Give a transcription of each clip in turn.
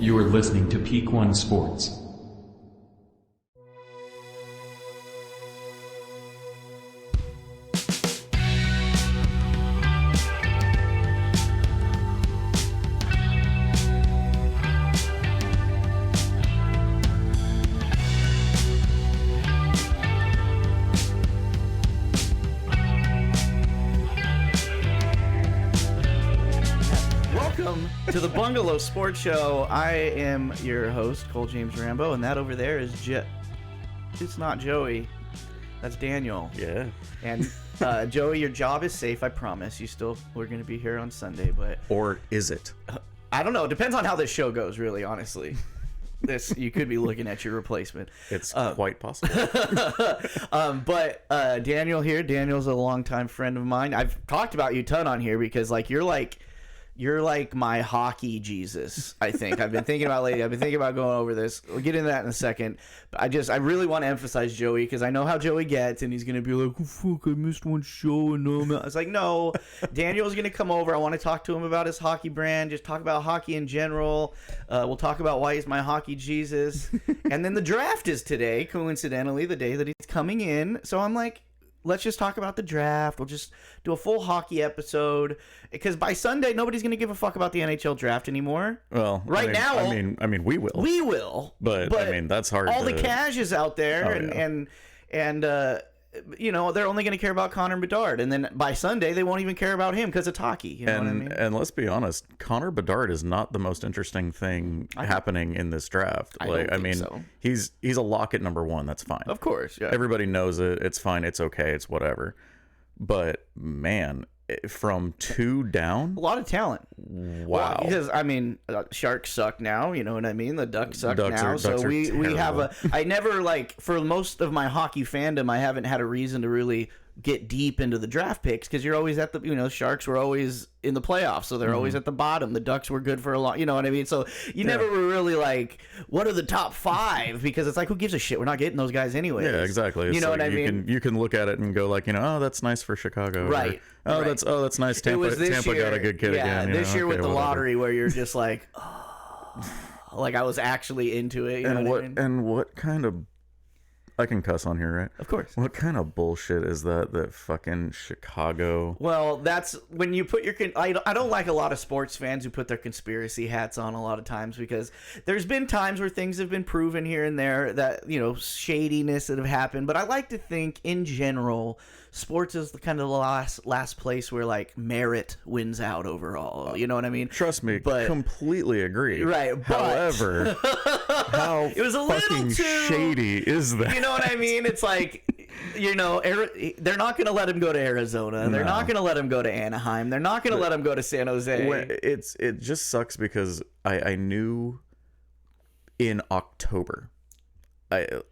You are listening to Peak One Sports. To the Bungalow Sports Show. I am your host, Cole James Rambo, and that over there is it's not Joey. That's Daniel. Yeah. And Joey, your job is safe, I promise. We're going to be here on Sunday, but... Or is it? I don't know. It depends on how this show goes, really, honestly. You could be looking at your replacement. It's quite possible. But Daniel here. Daniel's a longtime friend of mine. I've talked about you a ton on here because, you're like my hockey Jesus, I think. I've been thinking about lately. I've been thinking about going over this. We'll get into that in a second. But I really want to emphasize Joey because I know how Joey gets, and he's going to be like, oh, fuck, I missed one show. And it's like, no, Daniel's going to come over. I want to talk to him about his hockey brand, just talk about hockey in general. We'll talk about why he's my hockey Jesus. And then the draft is today, coincidentally, the day that he's coming in. So I'm like, let's just talk about the draft. We'll just do a full hockey episode because by Sunday nobody's going to give a fuck about the NHL draft anymore. Well, now, I mean, we will. We will. But I mean, that's hard. All the cash is out there, and they're only going to care about Connor Bedard, and then by Sunday they won't even care about him because it's hockey. You know what I mean? And let's be honest, Connor Bedard is not the most interesting thing happening in this draft. I mean, so. He's a lock at number one. That's fine. Of course, yeah. Everybody knows it. It's fine. It's okay. It's whatever. But man, from 2 down, a lot of talent. Wow. Well, because I mean, Sharks suck now. You know what I mean? The Ducks suck now. So we have I never for most of my hockey fandom, I haven't had a reason to really get deep into the draft picks because you're always at the Sharks were always in the playoffs, so they're always at the bottom. The Ducks were good for a long, you know what I mean? So you never were really like, what are the top 5? Because it's like, who gives a shit? We're not getting those guys anyway. Yeah, exactly. You know what I mean? You can look at it and go like, oh, that's nice for Chicago. Right. Or, that's nice. Tampa got a good kid again. Yeah, this year with the lottery where you're just like, like I was actually into it. And what kind of, I can cuss on here, right? Of course. What kind of bullshit is that fucking Chicago? Well, that's when you put your... I don't like a lot of sports fans who put their conspiracy hats on a lot of times because there's been times where things have been proven here and there that, shadiness that have happened. But I like to think, in general, sports is the kind of last place where, merit wins out overall. You know what I mean? Trust me, completely agree. Right, but... However, how it was a fucking little too... shady is that? You know what I mean? It's like, they're not going to let him go to Arizona. They're not going to let him go to Anaheim. They're not going to let him go to San Jose. It just sucks because I knew in October,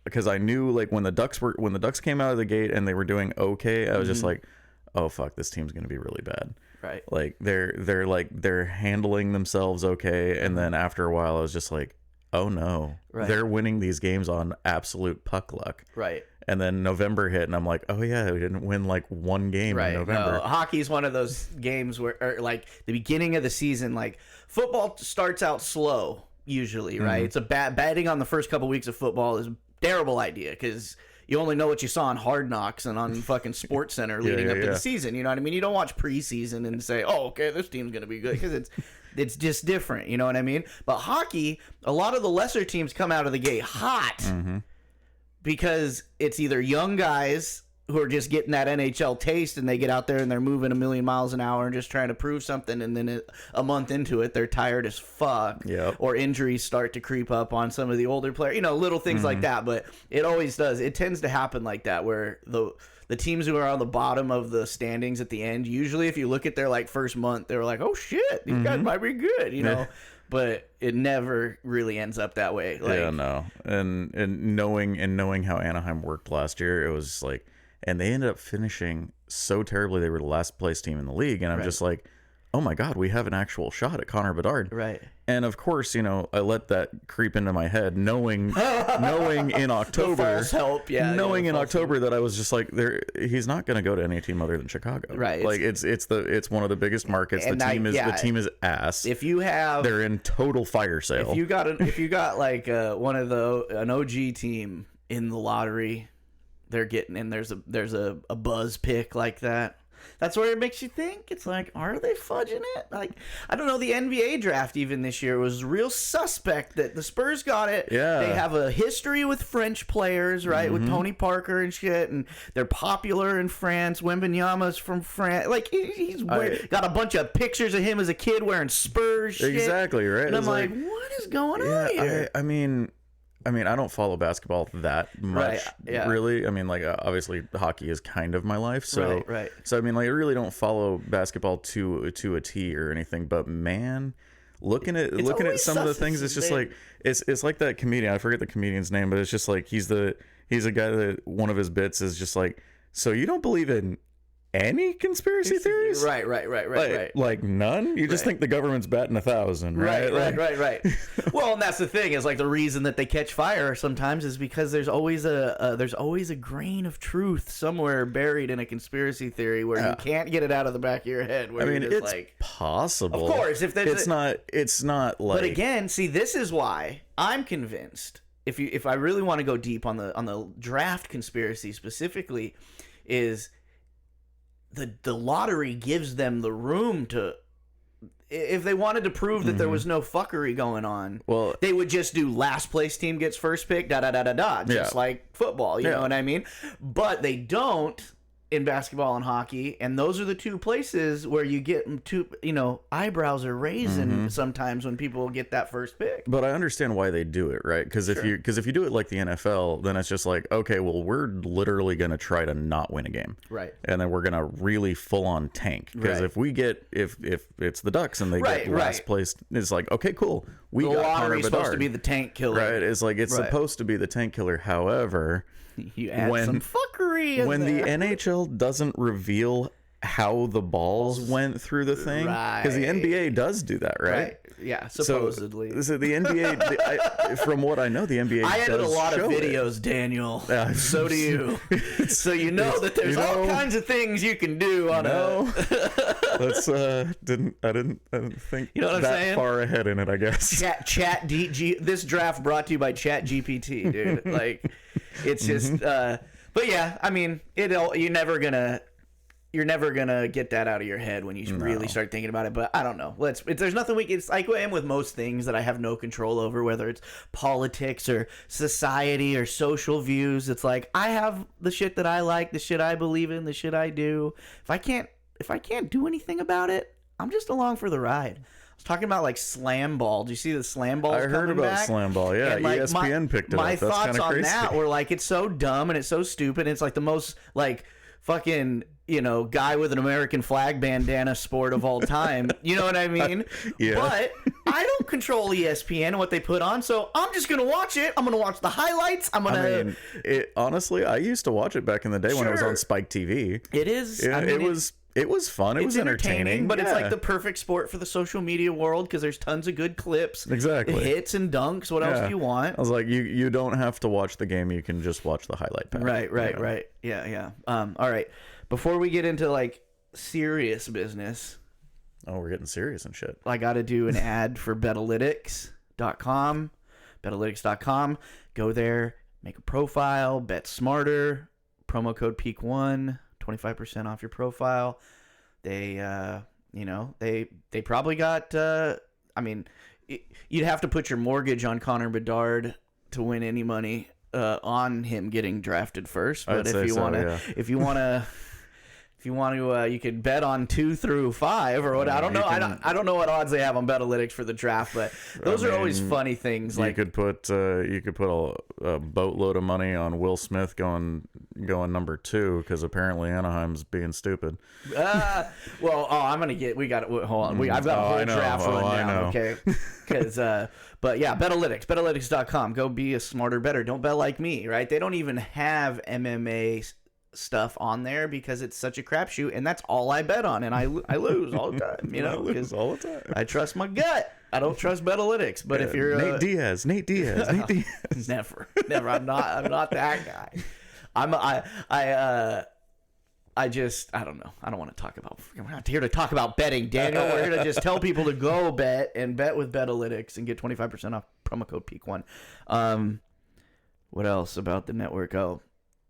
because I knew when the Ducks came out of the gate and they were doing okay, I was just like, oh fuck, this team's going to be really bad. Right. They're handling themselves okay, and then after a while I was just like, oh no, they're winning these games on absolute puck luck. Right. And then November hit, and I'm like, oh yeah, we didn't win one game in November. No, hockey's one of those games where, the beginning of the season, football starts out slow usually, right? It's betting on the first couple weeks of football is a terrible idea because you only know what you saw on Hard Knocks and on fucking Sports Center leading up to the season. You know what I mean? You don't watch preseason and say, oh, okay, this team's gonna be good because it's just different. You know what I mean? But hockey, a lot of the lesser teams come out of the gate hot because it's either young guys who are just getting that NHL taste and they get out there and they're moving a million miles an hour and just trying to prove something, and then a month into it they're tired as fuck. Yep. Or injuries start to creep up on some of the older players, little things like that. But it always does, it tends to happen like that, where the teams who are on the bottom of the standings at the end, usually if you look at their first month, they're like, oh shit, these guys might be good, know. But it never really ends up that way. No. And knowing how Anaheim worked last year, it was and they ended up finishing so terribly. They were the last place team in the league, and I'm just like, oh my God, we have an actual shot at Connor Bedard. Right. And of course, you know, I let that creep into my head, knowing in October, false hope, knowing in October that I was just like, he's not going to go to any team other than Chicago. Right. Like it's one of the biggest markets. The team is ass. If you have, they're in total fire sale. If you got like an OG team in the lottery, they're getting, and there's a buzz pick like that. That's where it makes you think. It's like, are they fudging it? Like, I don't know. The NBA draft even this year was real suspect that the Spurs got it. Yeah. They have a history with French players, right? With Tony Parker and shit. And they're popular in France. Wembanyama's from France. Like, he's got a bunch of pictures of him as a kid wearing Spurs shit. Exactly, right? And I'm like, what is going on here? I mean, I don't follow basketball that much, really. I mean, like, obviously, hockey is kind of my life, so right. So I mean, like, I really don't follow basketball to a T or anything. But man, looking at some of the things, it's just like it's like that comedian. I forget the comedian's name, but it's just like he's a guy that one of his bits is just like, so you don't believe in any conspiracy theories? Right. Like none? You just think the government's batting 1,000, right? Right. Well, and that's the thing, is like the reason that they catch fire sometimes is because there's always a grain of truth somewhere buried in a conspiracy theory where you can't get it out of the back of your head. Where I mean, it's like, possible. Of course, if there's it's not like. But again, see, this is why I'm convinced. If I really want to go deep on the draft conspiracy specifically, is the lottery gives them the room to, if they wanted to prove that there was no fuckery going on, well, they would just do last place team gets first pick, just like football, you know what I mean? But they don't in basketball and hockey, and those are the two places where you get eyebrows are raising sometimes when people get that first pick. But I understand why they do it, right? Because if you do it like the NFL, then it's just like, okay, well, we're literally going to try to not win a game, right? And then we're going to really full on tank, because if it's the Ducks and they get last place, it's like, okay, cool, we got Connor Bedard. The lottery's supposed to be the tank killer, right? It's like it's supposed to be the tank killer. However, you add some fuckery when the NHL doesn't reveal how the balls went through the thing, because the NBA does do that, right? Yeah, supposedly. So the NBA, from what I know, the NBA I edit a lot of videos, Daniel. So do you. So you know that there's all kinds of things you can do on That's didn't think you know what that I'm saying? Far ahead in it, I guess. This draft brought to you by Chat GPT, dude. Like, it's just but yeah, I mean, you're never gonna get that out of your head when you really start thinking about it. But I don't know. There's nothing it's like I am with most things that I have no control over, whether it's politics or society or social views. It's like, I have the shit that I like, the shit I believe in, the shit I do. If I can't do anything about it, I'm just along for the ride. I was talking about like slam ball. Do you see the slam ball? I heard about back? slam ball. Yeah, and, like, ESPN picked it up. My That's thoughts on crazy. that were like, it's so dumb and it's so stupid. It's like the most like fucking guy with an American flag bandana sport of all time. You know what I mean? Yeah. But I don't control ESPN and what they put on, so I'm just gonna watch it. I'm gonna watch the highlights. Honestly, I used to watch it back in the day when it was on Spike TV. It is. Yeah, it was fun. It was entertaining, but it's like the perfect sport for the social media world because there's tons of good clips, exactly, hits and dunks. What else do you want? I was like, you don't have to watch the game. You can just watch the highlight pack. Right. Yeah. All right. Before we get into like serious business, we're getting serious and shit. I got to do an ad for Betalytics.com. Betalytics.com. Go there, make a profile, bet smarter. Promo code PEAK1. 25% off your profile. They they probably got you'd have to put your mortgage on Connor Bedard to win any money on him getting drafted first. But if you want to, you could bet on 2 through 5 or what. I don't know. I don't know what odds they have on Betalytics for the draft, but those are always funny things. Like, you could put a boatload of money on Will Smith going number 2 because apparently Anaheim's being stupid. I'm gonna get. Hold on. I've got a whole draft run now. Okay. Because but yeah, Betalytics.com. Go be a smarter better. Don't bet like me. Right? They don't even have MMA stuff on there because it's such a crapshoot, and that's all I bet on, and I lose all the time, you know, I lose all the time. I trust my gut. I don't trust Betalytics, but if you're Nate Diaz, Nate Diaz. never. I'm not that guy. I don't know. I don't want to talk about. We're not here to talk about betting, Daniel. We're here to just tell people to go bet with Betalytics and get 25% off promo code PEAK1. What else about the network? Oh,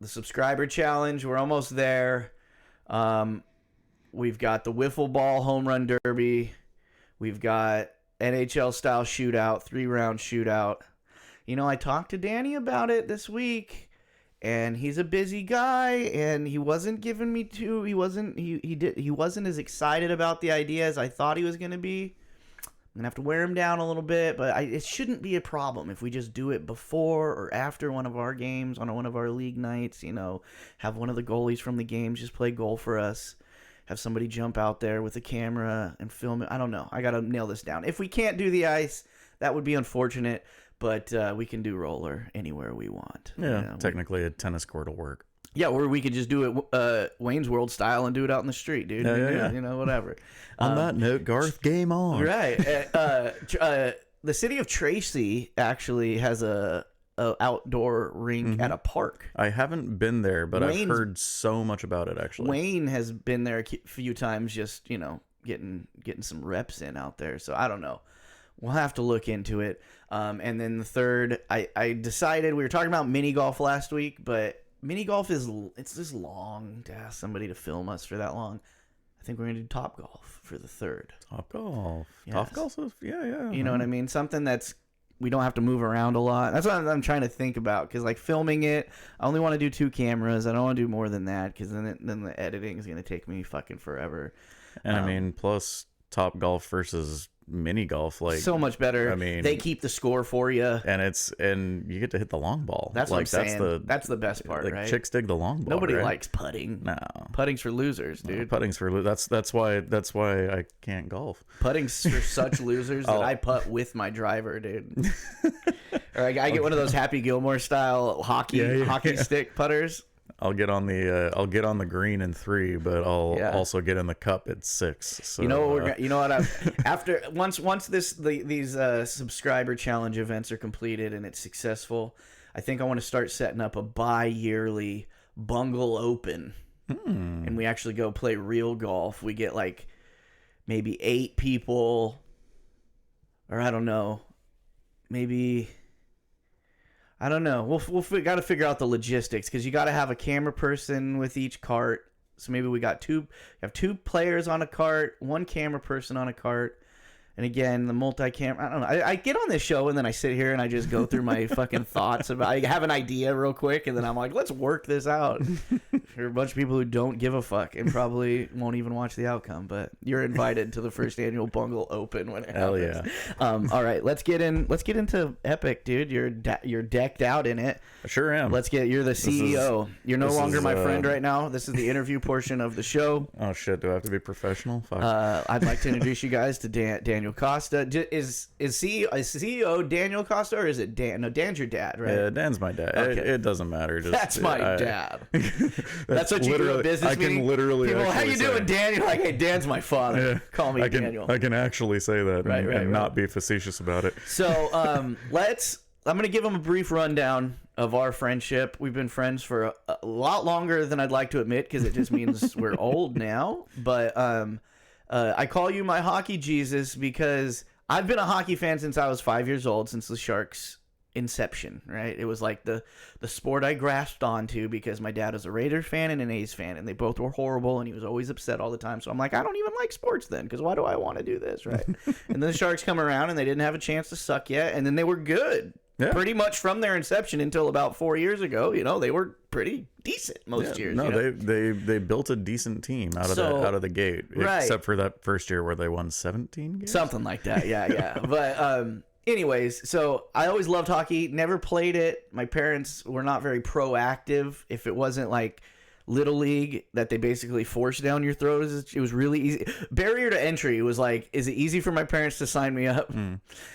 the subscriber challenge. We're almost there. We've got the wiffle ball home run derby. We've got NHL style shootout, 3-round shootout. You know, I talked to Danny about it this week, and he's a busy guy, and he wasn't giving me to. He wasn't as excited about the idea as I thought he was going to be. I'm gonna have to wear him down a little bit, but it shouldn't be a problem if we just do it before or after one of our games on one of our league nights. You know, have one of the goalies from the games just play goal for us. Have somebody jump out there with a camera and film it. I don't know. I gotta nail this down. If we can't do the ice, that would be unfortunate. But we can do roller anywhere we want. Yeah, you know, technically a tennis court will work. Yeah, or we could just do it Wayne's World style and do it out in the street, dude. Yeah. You know, whatever. On that note, Garth, game on. Right. The city of Tracy actually has a outdoor rink at a park. I haven't been there, but I've heard so much about it, actually. Wayne has been there a few times just, you know, getting some reps in out there. So I don't know. We'll have to look into it. And then the third, I decided, we were talking about mini golf last week, but mini golf it's just long to ask somebody to film us for that long. I think we're going to do Top Golf for the third. Top Golf. Yes. Top Golf is, yeah. You know what I mean? Something that's, we don't have to move around a lot. That's what I'm trying to think about, because like filming it, I only want to do 2 cameras. I don't want to do more than that, because then the editing is going to take me fucking forever. And I mean, plus Top Golf versus mini golf, like so much better. I mean, they keep the score for you, and you get to hit the long ball. That's like, what I'm saying. That's the best part, like, right? Chicks dig the long ball. Nobody right? likes putting. No, putting's for losers, dude. Putting's for that's why I can't golf. Putting's for such losers that I putt with my driver, dude. Or I get one of those Happy Gilmore style hockey stick putters. I'll get on the green in 3, but I'll also get in the cup at 6. So, you know what? After once these subscriber challenge events are completed and it's successful, I think I want to start setting up a bi-yearly Bungalow Open, and we actually go play real golf. We get like maybe 8 people, or I don't know, maybe. I don't know. We'll got to figure out the logistics, because you got to have a camera person with each cart. So maybe we have 2 players on a cart, 1 camera person on a cart, and again the multi-camera. I don't know. I get on this show and then I sit here and I just go through my fucking thoughts about. I have an idea real quick and then I'm like, let's work this out. There are a bunch of people who don't give a fuck and probably won't even watch the outcome. But you're invited to the first annual Bungalow Open when it happens. Hell yeah! All right, let's get into Epic, dude. You're decked out in it. I sure am. You're the CEO. You're no longer my friend right now. This is the interview portion of the show. Oh shit! Do I have to be professional? Fuck. I'd like to introduce you guys to Daniel Costa. Is CEO Daniel Costa, or is it Dan? No, Dan's your dad, right? Yeah, Dan's my dad. Okay. It doesn't matter. That's my dad. That's what you do at business meeting. I can literally. People, how you doing, Dan? You're like, hey, Dan's my father. Yeah, Call me Daniel. I can actually say that and not be facetious about it. So I'm going to give him a brief rundown of our friendship. We've been friends for a lot longer than I'd like to admit, because it just means we're old now. But I call you my hockey Jesus because I've been a hockey fan since I was 5 years old, since the Sharks' inception, right? It was like the sport I grasped onto because my dad was a Raiders fan and an A's fan, and they both were horrible, and he was always upset all the time. So I'm like, I don't even like sports then, because why do I want to do this, right? And then the Sharks come around, and they didn't have a chance to suck yet, and then they were good. Yeah. Pretty much from their inception until about 4 years ago, they were pretty decent most years. No, they built a decent team out of the gate, right. Except for that first year where they won 17 games, something like that. Yeah. But anyways, so I always loved hockey. Never played it. My parents were not very proactive. If it wasn't like Little League that they basically forced down your throat, it was really easy. Barrier to entry was like, is it easy for my parents to sign me up?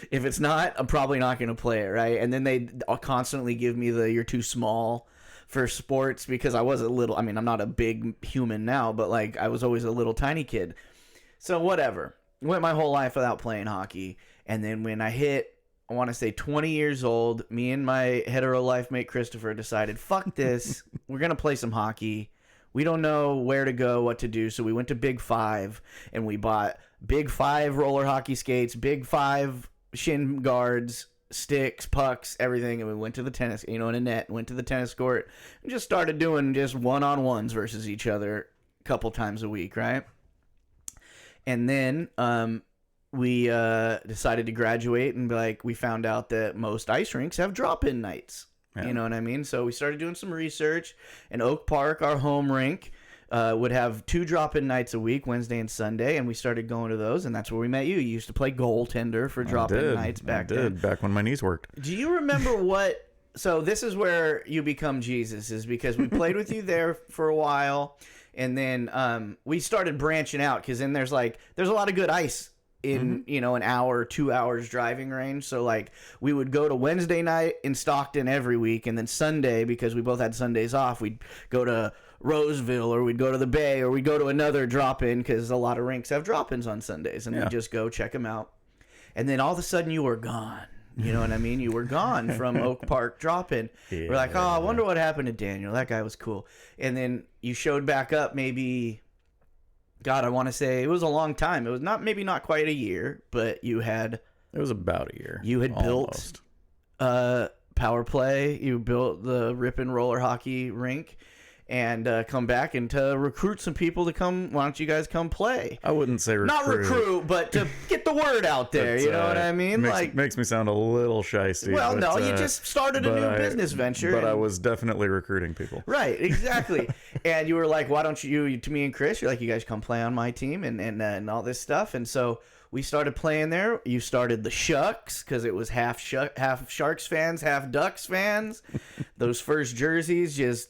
If it's not, I'm probably not going to play it, right? And then they constantly give me the you're too small. for sports because I was a little. I mean, I'm not a big human now, but like I was always a little tiny kid. So whatever. Went my whole life without playing hockey, and then when I hit, I want to say 20 years old, me and my hetero life mate Christopher decided, fuck this, we're gonna play some hockey. We don't know where to go, what to do, so we went to Big Five and we bought Big Five roller hockey skates, Big Five shin guards, sticks, pucks, everything, and we went to the tennis, in a net, went to the tennis court and just started doing just one-on-ones versus each other a couple times a week, right? And then we decided to graduate and we found out that most ice rinks have drop-in nights. Yeah. You know what I mean? So we started doing some research, and Oak Park, our home rink, would have 2 drop-in nights a week, Wednesday and Sunday, and we started going to those, and that's where we met you. You used to play goaltender for drop-in nights back then. Back when my knees worked. Do you remember what... So this is where you become Jesus, is because we played with you there for a while, and then we started branching out, because then there's a lot of good ice in an hour, 2 hours driving range. So we would go to Wednesday night in Stockton every week, and then Sunday, because we both had Sundays off, we'd go to Roseville, or we'd go to the Bay, or we'd go to another drop-in, because a lot of rinks have drop-ins on Sundays, and we'd just go check them out. And then all of a sudden you were gone. You know what I mean? You were gone from Oak Park drop-in. Yeah. We're like, oh, I wonder what happened to Daniel. That guy was cool. And then you showed back up maybe... God, I want to say it was a long time. It was not quite a year, but it was about a year. You had built Power Play. You built the Rip and Roller Hockey rink, and come back and to recruit some people to come. Why don't you guys come play? I wouldn't say recruit. Not recruit, but to get the word out there. You know what I mean? Makes me sound a little shysty. Well, no, you just started a new business venture. But I was definitely recruiting people. Right, exactly. And you were like, why don't you, to me and Chris, you're like, you guys come play on my team and all this stuff. And so we started playing there. You started the Shucks, because it was half Sharks fans, half Ducks fans. Those first jerseys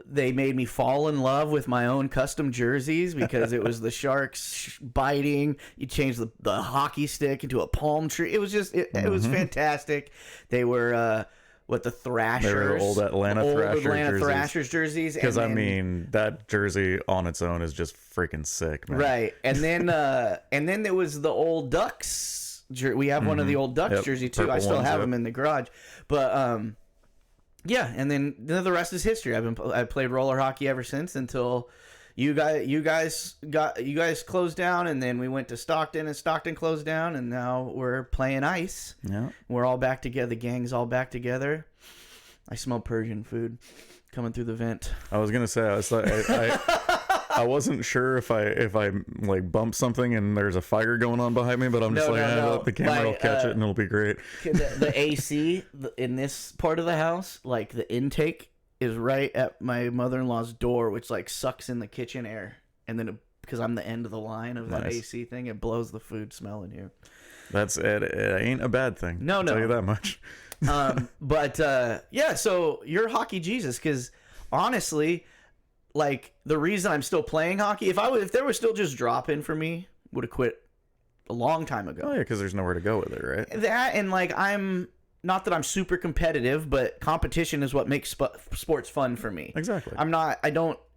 they made me fall in love with my own custom jerseys, because it was the Sharks biting. You changed the hockey stick into a palm tree. It was it was fantastic. They were the Thrashers. They were old Atlanta Thrashers jerseys. Because I mean, that jersey on its own is just freaking sick, man. Right, and then there was the old Ducks. We have one of the old Ducks jersey too. I still have them in the garage, but yeah, and then the rest is history. I've played roller hockey ever since, until you guys closed down, and then we went to Stockton, and Stockton closed down, and now we're playing ice. Yeah, we're all back together. The gang's all back together. I smell Persian food coming through the vent. I was gonna say, I wasn't sure if I bump something and there's a fire going on behind me, but I'm just the camera will catch it and it'll be great. The AC in this part of the house, the intake is right at my mother-in-law's door, which sucks in the kitchen air, and then because I'm the end of the line of that AC thing, it blows the food smell in here. That's it. It ain't a bad thing. No, I'll tell you that much. But yeah, so you're hockey Jesus, because honestly, the reason I'm still playing hockey, if there was still just drop-in for me, would have quit a long time ago. Oh yeah, because there's nowhere to go with it, right? That, and I'm not that I'm super competitive, but competition is what makes sports fun for me. Exactly.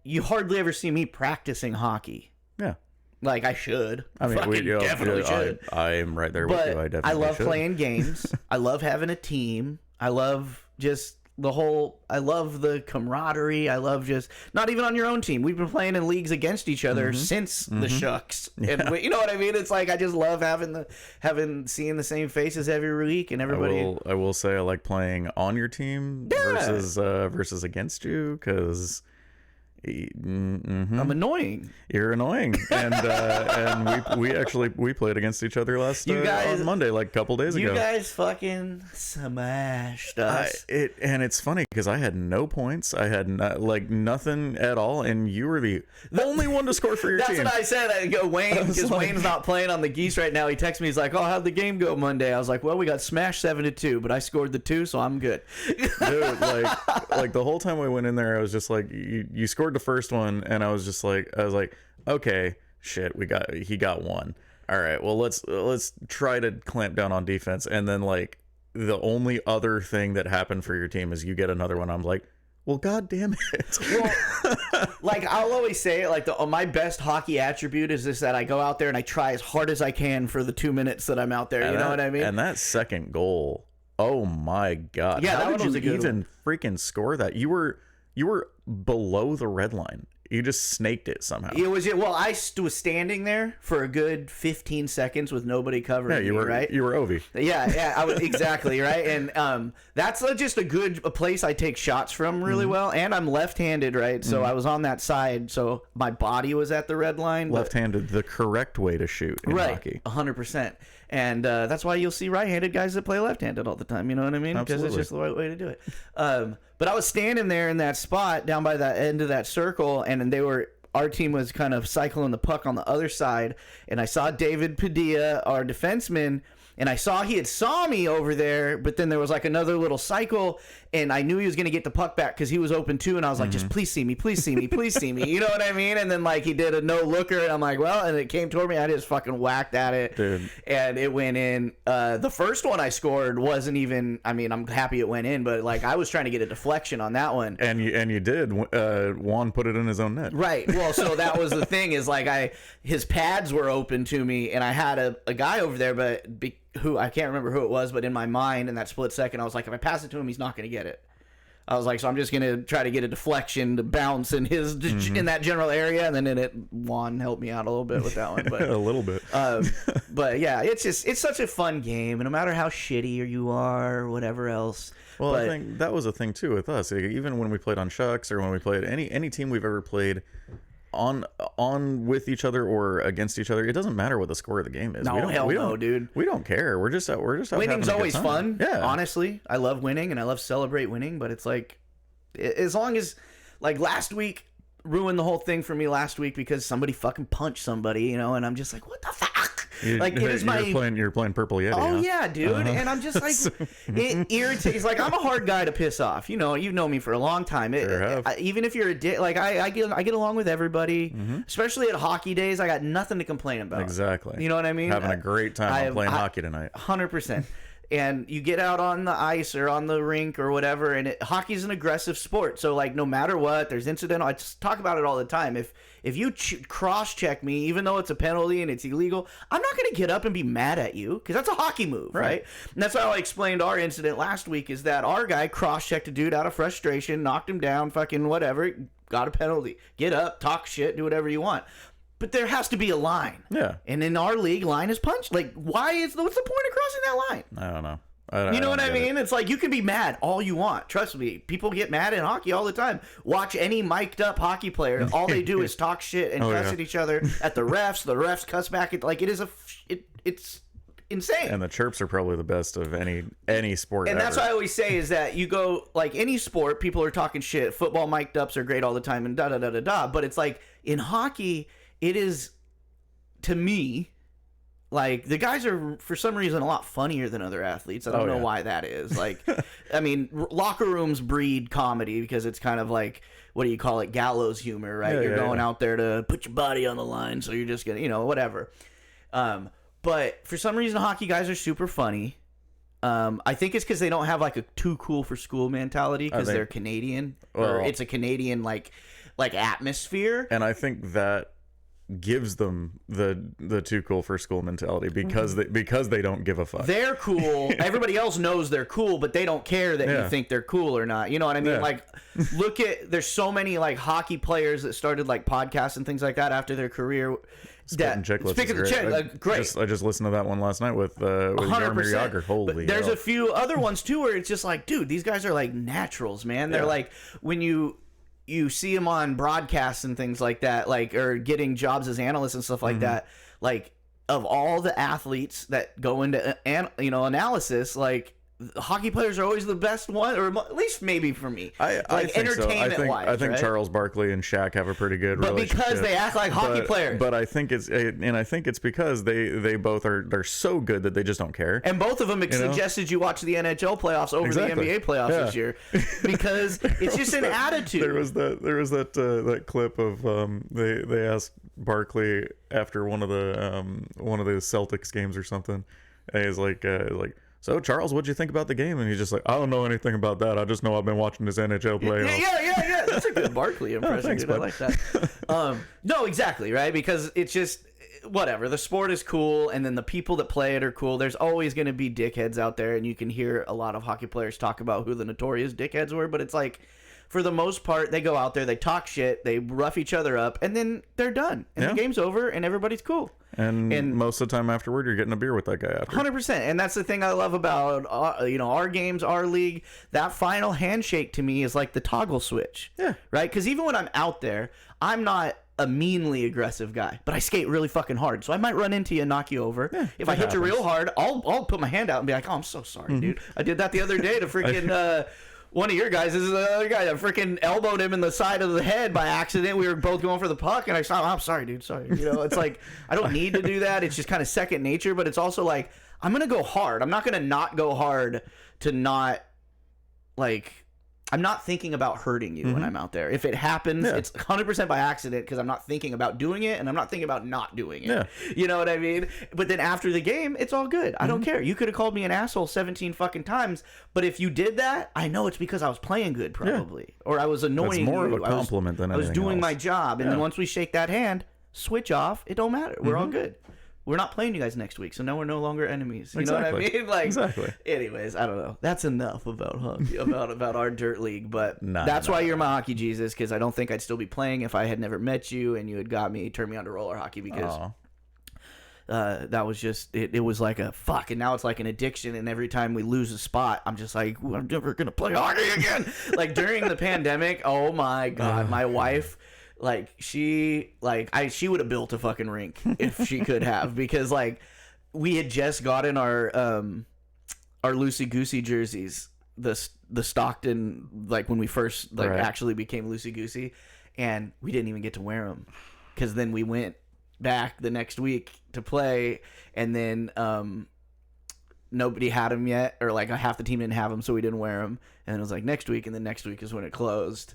You hardly ever see me practicing hockey. Yeah. I should. I mean, definitely should. I am right there with you. I definitely I love playing games. I love having a team. I love just I love the camaraderie. I love just, not even on your own team. We've been playing in leagues against each other since the Shucks. Yeah. And you know what I mean? It's I just love seeing the same faces every week, and everybody. I will say I like playing on your team versus against you, because I'm annoying. You're annoying, and we played against each other on Monday, a couple days ago. You guys fucking smashed us. It's funny because I had no points. I had nothing at all, and you were the only one to score for your team. That's what I said. I go Wayne, because Wayne's not playing on the Geese right now. He texted me. He's like, "Oh, how'd the game go Monday?" I was like, "Well, we got smashed 7-2, but I scored the 2, so I'm good." Dude, the whole time we went in there, I was just you scored the first one, and I was like, okay, shit, he got one. All right, well, let's try to clamp down on defense. And then the only other thing that happened for your team is you get another one. I'm like, Well, God damn it. Well, like I'll always say it, like my best hockey attribute is this, that I go out there and I try as hard as I can for the 2 minutes that I'm out there. You know what I mean? And that second goal, oh my God. Yeah, How that did one was you a good even freaking score that? You were below the red line. You just snaked it somehow. It was well. I was standing there for a good 15 seconds with nobody covering you me, were right? You were Ovi. Yeah, I was exactly right, and that's just a place I take shots from really well. And I'm left-handed, right? So I was on that side, so my body was at the red line. Left-handed, the correct way to shoot in hockey. 100%. And that's why you'll see right-handed guys that play left-handed all the time. You know what I mean? Because it's just the right way to do it. But I was standing there in that spot down by that end of that circle, and our team was kind of cycling the puck on the other side, and I saw David Padilla, our defenseman, and I saw he had saw me over there, but then there was like another little cycle, and I knew he was going to get the puck back because he was open too, and I was like, just please see me, please see me, please see me. You know what I mean? And then like he did a no-looker, and I'm like, well, and it came toward me. I just fucking whacked at it, dude, and it went in. The first one I scored wasn't even, I mean, I'm happy it went in, but like I was trying to get a deflection on that one. And you did. Juan put it in his own net. Right. Well, so that was the thing is like his pads were open to me, and I had a guy over there, but who I can't remember who it was, but in my mind in that split second I was like, if I pass it to him, he's not going to get it. I was like, so I'm just going to try to get a deflection to bounce in his in that general area, and then Juan helped me out a little bit with that one, but a little bit. But yeah, it's such a fun game, and no matter how shitty you are or whatever else. Well, I think that was a thing too with us. Even when we played on Shucks, or when we played any team we've ever played on with each other or against each other, it doesn't matter what the score of the game is. No, dude. We don't care. We're just out winning's always fun. Yeah, honestly, I love winning and I love celebrate winning. But it's like, as long as like last week ruined the whole thing for me last week because somebody fucking punched somebody, you know, and I'm just like, what the fuck? Like it is you're playing Purple Yeti. Oh huh? yeah, dude. And I'm just like, it irritates. Like I'm a hard guy to piss off. You know me for a long time. Even if you're a dick, like I get along with everybody, especially at hockey days. I got nothing to complain about. Exactly. You know what I mean? Having a great time playing hockey tonight. 100%. And you get out on the ice or on the rink or whatever, and hockey's an aggressive sport. So like no matter what, there's incidental. I just talk about it all the time. If you cross-check me, even though it's a penalty and it's illegal, I'm not going to get up and be mad at you because that's a hockey move, right? And that's how I explained our incident last week, is that our guy cross-checked a dude out of frustration, knocked him down, fucking whatever, got a penalty. Get up, talk shit, do whatever you want. But there has to be a line. Yeah. And in our league, line is punched. Like, what's the point of crossing that line? I don't know. You know what I mean? It's like, you can be mad all you want. Trust me. People get mad in hockey all the time. Watch any mic'd up hockey player. All they do is talk shit and cuss at each other, at the refs. The refs cuss back. Like, it's insane. And the chirps are probably the best of any sport and ever. That's what I always say, is that you go, like, any sport, people are talking shit. Football mic'd ups are great all the time and da-da-da-da-da. But it's like, in hockey, it is, to me, like, the guys are, for some reason, a lot funnier than other athletes. I don't know why that is. Like, I mean, locker rooms breed comedy because it's kind of like, what do you call it, gallows humor, right? You're going out there to put your body on the line, so you're just going to, whatever. But for some reason, hockey guys are super funny. I think it's because they don't have, like, a too cool for school mentality because they're Canadian. Or it's a Canadian, like atmosphere. And I think that gives them the too cool for school mentality because they don't give a fuck. They're cool. Everybody else knows they're cool, but they don't care that you think they're cool or not. You know what I mean? Yeah. Like, there's so many like hockey players that started like podcasts and things like that after their career. Spitting Chicklets is great. I just listened to that one last night with Jaromir Jagr. Holy but there's hell. a few other ones too where it's just like, dude, these guys are like naturals, man. They're like, when you see them on broadcasts and things like that, like, or getting jobs as analysts and stuff like that, like, of all the athletes that go into analysis, like, hockey players are always the best one, or at least maybe for me. I think entertainment so. wise, I think right? Charles Barkley and Shaq have a pretty good relationship. But because they act like hockey players. But I think it's because they both they're so good that they just don't care. And both of them suggested you watch the NHL playoffs over the NBA playoffs this year because it's just an attitude. There was that clip of they asked Barkley after one of the Celtics games or something, and he's like so Charles, what'd you think about the game? And he's just like, I don't know anything about that. I just know I've been watching this NHL playoffs. Yeah. That's a good Barkley impression, thanks, dude. bud. I like that. No, exactly, right? Because it's just whatever. The sport is cool, and then the people that play it are cool. There's always going to be dickheads out there, and you can hear a lot of hockey players talk about who the notorious dickheads were, but it's like, for the most part, they go out there, they talk shit, they rough each other up, and then they're done. And the game's over, and everybody's cool. And most of the time afterward, you're getting a beer with that guy after. 100%. And that's the thing I love about our games, our league. That final handshake to me is like the toggle switch. Yeah. Right? Because even when I'm out there, I'm not a meanly aggressive guy, but I skate really fucking hard. So I might run into you and knock you over. Yeah, if I hit you real hard, I'll put my hand out and be like, oh, I'm so sorry, dude. I did that the other day to freaking... one of your guys is the other guy that freaking elbowed him in the side of the head by accident. We were both going for the puck, and I saw, I'm sorry, dude, sorry. It's like, I don't need to do that. It's just kind of second nature, but it's also like, I'm going to go hard. I'm not going to not go hard to not, like, I'm not thinking about hurting you when I'm out there. If it happens, it's 100% by accident because I'm not thinking about doing it, and I'm not thinking about not doing it. Yeah. You know what I mean? But then after the game, it's all good. I don't care. You could have called me an asshole 17 fucking times, but if you did that, I know it's because I was playing good, probably, or I was annoying That's more you. of a compliment than anything I was doing else. my job, and then once we shake that hand, switch off. It don't matter. We're all good. We're not playing you guys next week, so now we're no longer enemies. You know what I mean? Like, exactly. Anyways, I don't know. That's enough about hockey, about our dirt league. But that's why you're my hockey Jesus, because I don't think I'd still be playing if I had never met you and you had turned me on to roller hockey, because that was just it was like a fuck, and now it's like an addiction. And every time we lose a spot, I'm just like, I'm never gonna play hockey again. Like during the pandemic, oh my god, my wife. Like she would have built a fucking rink if she could have, because like we had just gotten our loosey goosey jerseys, the Stockton, like when we first actually became loosey goosey, and we didn't even get to wear them because then we went back the next week to play, and then nobody had them yet, or like half the team didn't have them, so we didn't wear them, and it was like next week, and then next week is when it closed.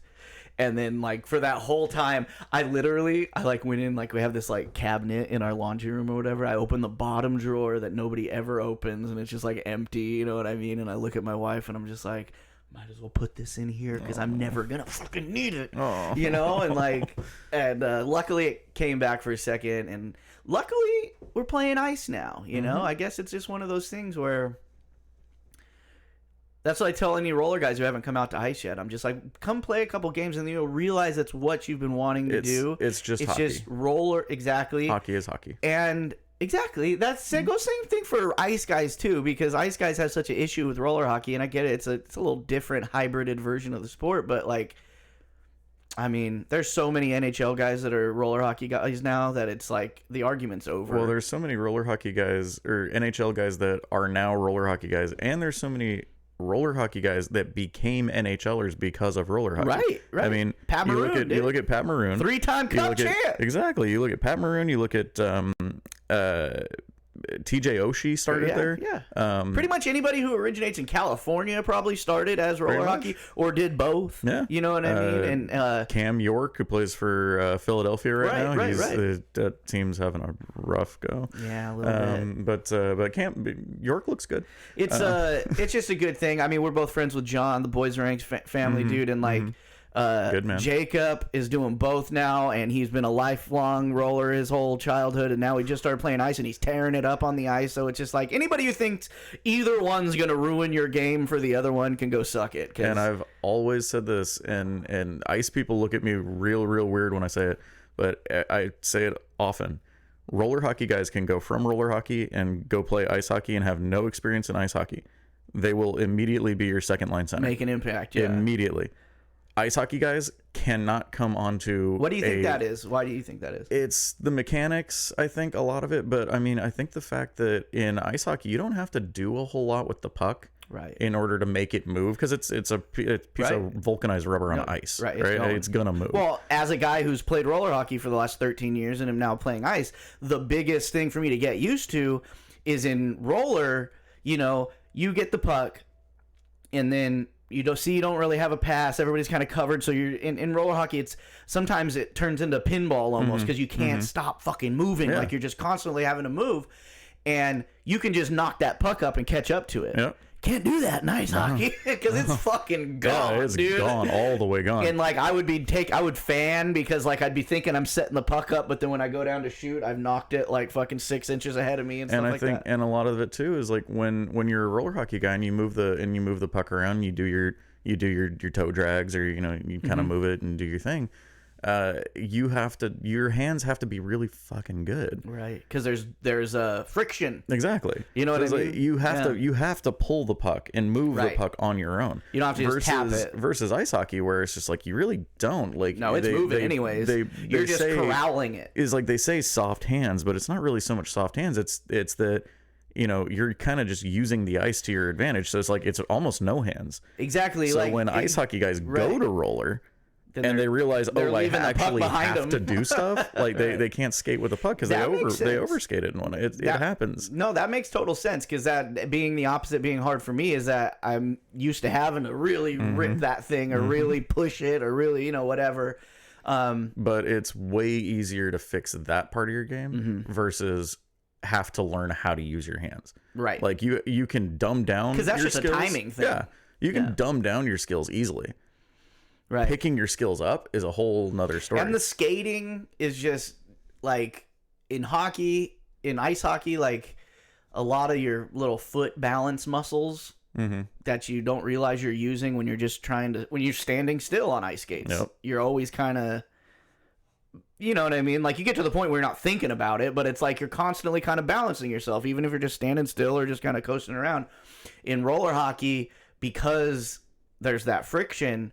And then, like, for that whole time, I went in, like, we have this, like, cabinet in our laundry room or whatever. I open the bottom drawer that nobody ever opens, and it's just, like, empty, you know what I mean? And I look at my wife, and I'm just like, might as well put this in here because I'm never going to fucking need it, you know? And, like, luckily it came back for a second, and luckily we're playing ice now, you know? I guess it's just one of those things where... That's what I tell any roller guys who haven't come out to ice yet. I'm just like, come play a couple games, and you'll realize that's what you've been wanting to do. It's just hockey. It's just roller, exactly. Hockey is hockey. And exactly, that goes same thing for ice guys too, because ice guys have such an issue with roller hockey, and I get it. It's a little different hybrided version of the sport, but like, I mean, there's so many NHL guys that are roller hockey guys now that it's like the argument's over. Well, there's so many roller hockey guys or NHL guys that are now roller hockey guys, and there's so many roller hockey guys that became NHLers because of roller hockey. Right. I mean, Pat Maroon, you look at Pat Maroon, 3-time cup champ. Exactly. You look at Pat Maroon. You look at TJ Oshie started there. Yeah. Pretty much anybody who originates in California probably started as roller hockey or did both. Yeah. You know what I mean? And Cam York, who plays for Philadelphia right now. Right. That team's having a rough go. Yeah, a little bit. But York looks good. It's just a good thing. I mean, we're both friends with John, the Boys Ranks family dude, and like good man. Jacob is doing both now, and he's been a lifelong roller his whole childhood, and now he just started playing ice, and he's tearing it up on the ice. So it's just like anybody who thinks either one's gonna ruin your game for the other one can go suck it. And I've always said this, and ice people look at me real weird when I say it, but I say it often. Roller hockey guys can go from roller hockey and go play ice hockey and have no experience in ice hockey. They will immediately be your second line center. Make an impact, yeah. Immediately. Ice hockey guys cannot come onto. What do you think that is? Why do you think that is? It's the mechanics, I think, a lot of it. But I mean, I think the fact that in ice hockey, you don't have to do a whole lot with the puck, right, in order to make it move, because it's a piece of vulcanized rubber on ice, right? It's gonna move. Well, as a guy who's played roller hockey for the last 13 years and am now playing ice, the biggest thing for me to get used to is in roller. You know, you get the puck, and then you don't really have a pass. Everybody's kind of covered. So you're in roller hockey. It's sometimes it turns into pinball almost because you can't stop fucking moving. Like you're just constantly having to move. and you can just knock that puck up and catch up to it. Yep. Can't do that in ice hockey because it's fucking gone, it's dude. gone, all the way gone. And like I would fan because like I'd be thinking I'm setting the puck up, but then when I go down to shoot, I've knocked it like fucking 6 inches ahead of me and stuff and I like think, that. and a lot of it too is like when you're a roller hockey guy and you move the puck around, you do your toe drags, or you kind of move it and do your thing. Your hands have to be really fucking good, Right? Because there's friction. Exactly. You know what I mean? Like, you have to pull the puck and move the puck on your own. You don't have to just tap it. Versus ice hockey, where it's just like you really don't like. No, it's moving anyways. You're just corralling it. Is like they say soft hands, but it's not really so much soft hands. It's that you're kind of just using the ice to your advantage. So it's almost no hands. Exactly. So when ice hockey guys go to roller. And they realize, I actually have to do stuff. Like they can't skate with the puck because they overskated in one. It happens. No, that makes total sense, because that being the opposite, being hard for me, is that I'm used to having to really rip that thing or really push it or really whatever. But it's way easier to fix that part of your game versus have to learn how to use your hands. Right. Like you can dumb down because that's your just skills. A timing thing. Yeah, you can dumb down your skills easily. Right. Picking your skills up is a whole nother story. And the skating is just like in ice hockey, like a lot of your little foot balance muscles that you don't realize you're using when you're just when you're standing still on ice skates. Yep. You're always kind of, you know what I mean? Like you get to the point where you're not thinking about it, but it's like you're constantly kind of balancing yourself, even if you're just standing still or just kind of coasting around. In roller hockey, because there's that friction,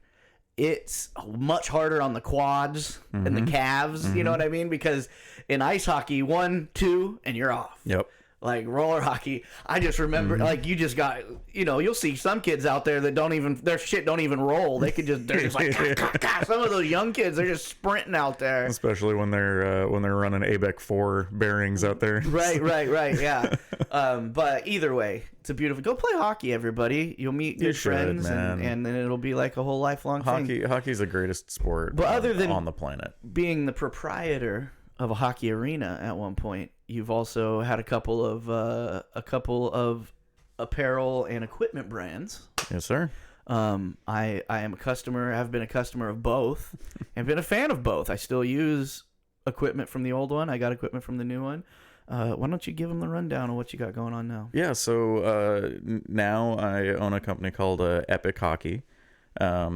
it's much harder on the quads and the calves, you know what I mean? Because in ice hockey, 1, 2, and you're off. Yep. Like roller hockey, I just remember, like you just got, you'll see some kids out there that their shit don't even roll. They're just like, some of those young kids, they're just sprinting out there. Especially when they're running ABEC 4 bearings out there. Right, yeah. But either way, it's a beautiful. Go play hockey, everybody. You'll meet good friends, and then it'll be like a whole lifelong thing. Hockey's the greatest sport on the planet. Being the proprietor of a hockey arena at one point, you've also had a couple of apparel and equipment brands. Yes, sir. I am a customer. I've been a customer of both, and been a fan of both. I still use equipment from the old one. I got equipment from the new one. Why don't you give them the rundown of what you got going on now? Yeah, so now I own a company called Epic Hockey. A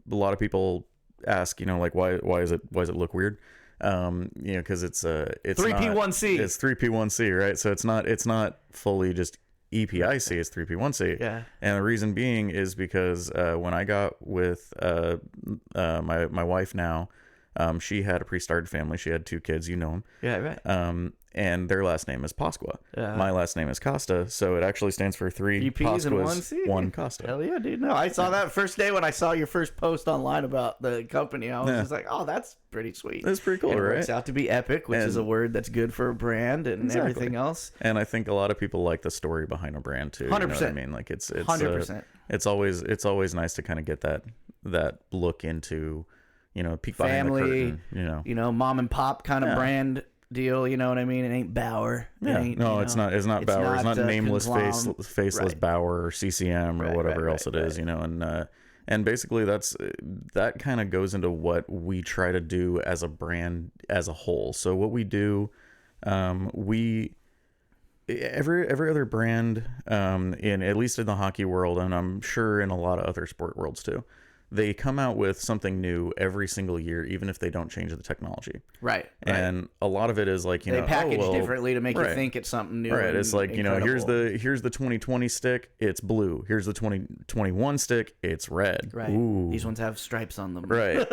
lot of people ask, like why does it look weird? Because it's 3P1C. It's 3P1C, right? So it's not fully just EPIC, it's 3P1C. Yeah. And the reason being is because when I got with my wife now, she had a pre-started family. She had 2 kids, you know them. Yeah, right. And their last name is Pasqua. My last name is Costa, so it actually stands for 3 P's and 1 Pasquas, C. 1 Costa. Hell yeah, dude. No, I saw that first day when I saw your first post online about the company. I was just like, oh, that's pretty sweet. That's pretty cool, and it right? works out to be epic, which is a word that's good for a brand and everything else. And I think a lot of people like the story behind a brand too. 100%. You know what I mean? Like it's 100%. It's always nice to kind of get that look into, peek behind the family, curtain, mom and pop kind of brand deal, you know what I mean? It ain't Bauer. It's not Bauer. It's not nameless, faceless right. Bauer or CCM or whatever else it is, and basically that kind of goes into what we try to do as a brand as a whole. So what we do, every other brand, in at least in the hockey world, and I'm sure in a lot of other sport worlds too, they come out with something new every single year, even if they don't change the technology. Right. And a a lot of it is like, they package differently to make you think it's something new. Right. It's like, incredible. here's the 2020 stick, it's blue. Here's the 2021 stick, it's red. Right. Ooh. These ones have stripes on them. Right.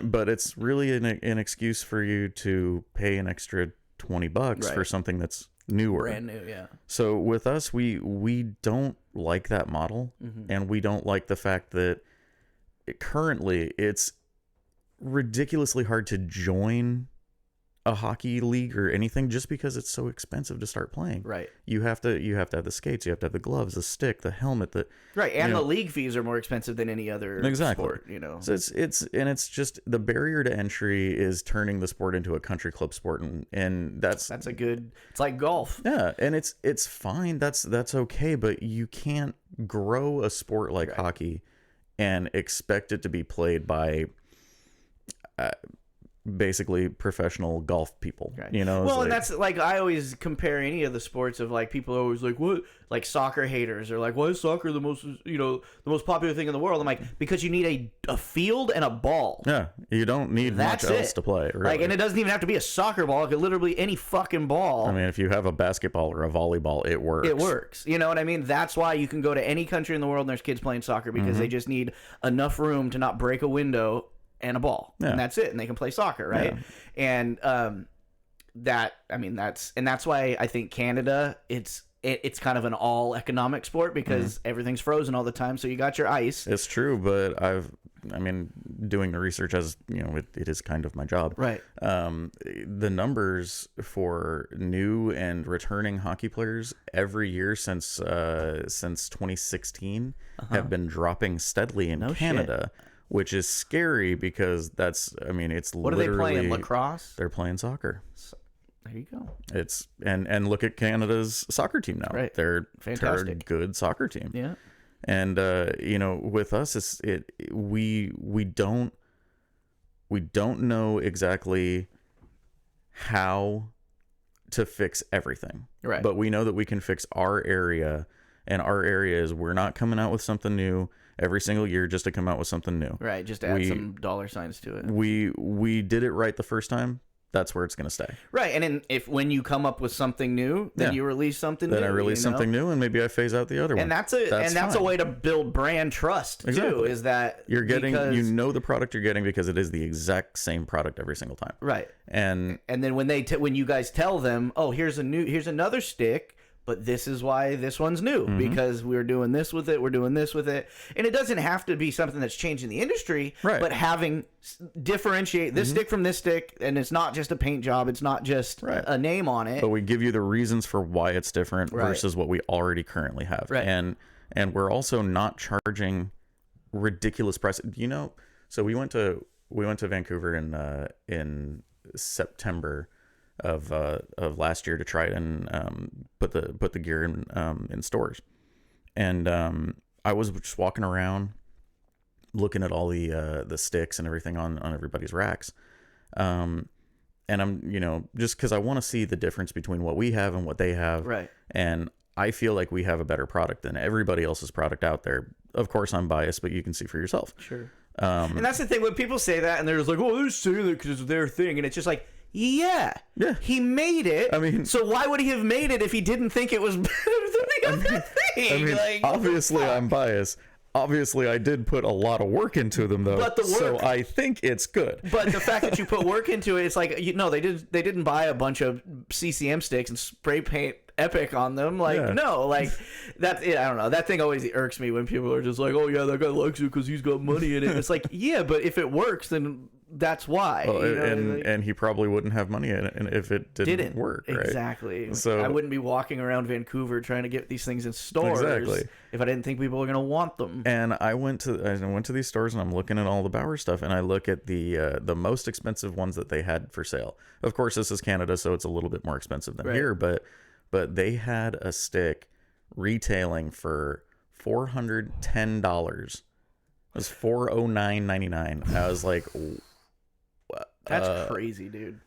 But it's really an excuse for you to pay an extra $20 for something that's newer. Brand new, yeah. So with us, we don't like that model, and we don't like the fact that currently it's ridiculously hard to join a hockey league or anything just because it's so expensive to start playing. Right. You have to have the skates, you have to have the gloves, the stick, the helmet, right, and the league fees are more expensive than any other sport, you know. So it's just the barrier to entry is turning the sport into a country club sport, and that's a good. It's like golf. Yeah, and it's fine. That's okay, but you can't grow a sport like hockey and expect it to be played by basically professional golf people, you know. Well, and that's like I always compare any of the sports of like people are always like, what, like soccer haters are like, why is soccer the most, you know, the most popular thing in the world? I'm like, because you need a field and a ball. Yeah, you don't need much else to play, really. Like, and it doesn't even have to be a soccer ball. It could literally any fucking ball. I mean, if you have a basketball or a volleyball, it works. It works. You know what I mean? That's why you can go to any country in the world and there's kids playing soccer because they just need enough room to not break a window and a ball, and that's it, and they can play soccer, right? And that's why I think Canada, it's kind of an all economic sport because everything's frozen all the time, so you got your ice. It's true, but doing the research, as you know, it is kind of my job, right? The numbers for new and returning hockey players every year since 2016 have been dropping steadily in Canada. Shit. Which is scary because it's what literally... What are they playing, lacrosse? They're playing soccer. There you go. It's and look at Canada's soccer team now. Right. They're fantastic. They're a good soccer team. Yeah. And you know, with us, we don't know exactly how to fix everything. Right. But we know that we can fix our area, and our area is we're not coming out with something new every single year just to come out with something new. Right, just to add some dollar signs to it. We did it right the first time. That's where it's going to stay. Right, and then when you come up with something new, then you release something new. Then I release something new, and maybe I phase out the other one. And that's a way to build brand trust too. Is that you're getting the product you're getting because it is the exact same product every single time. Right, and then when you guys tell them, oh, here's another stick. But this is why this one's new, because we're doing this with it, we're doing this with it. And it doesn't have to be something that's changing the industry, but differentiate this stick from this stick, and it's not just a paint job, it's not just a name on it. But we give you the reasons for why it's different versus what we already currently have. Right. And we're also not charging ridiculous prices. You know, so we went to Vancouver in September of last year to try it and put the gear in stores, and I was just walking around looking at all the sticks and everything on everybody's racks, and I'm just because I want to see the difference between what we have and what they have, right? And I feel like we have a better product than everybody else's product out there. Of course, I'm biased, but you can see for yourself. Sure. And that's the thing when people say that and they're just like, oh, they're saying that because it's their thing, and it's just like. Yeah, he made it. I mean, so why would he have made it if he didn't think it was better than the other thing? I mean, obviously, I'm biased. Obviously, I did put a lot of work into them, though. But so I think it's good. But the fact that you put work into it, it's like they didn't buy a bunch of CCM sticks and spray paint Epic on them. No, that's it. I don't know. That thing always irks me when people are just like, "Oh yeah, that guy likes it because he's got money in it." It's like, yeah, but if it works, then that's why. Well, and he probably wouldn't have money in it if it didn't work. Right? Exactly. So I wouldn't be walking around Vancouver trying to get these things in stores if I didn't think people were going to want them. And I went to these stores and I'm looking at all the Bauer stuff, and I look at the most expensive ones that they had for sale. Of course, this is Canada, so it's a little bit more expensive than here, but they had a stick retailing for $410. It was $409.99. I was like, that's crazy, dude.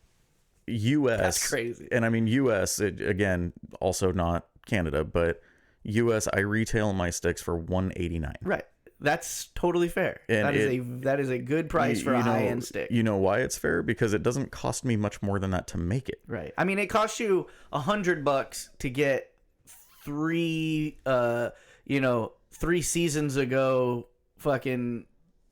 US. That's crazy. And I mean, US, again, also not Canada, but US, I retail my sticks for $189. Right. That's totally fair. And that is a good price for a high-end stick. You know why it's fair? Because it doesn't cost me much more than that to make it. Right. I mean, it costs you $100 to get three seasons ago fucking,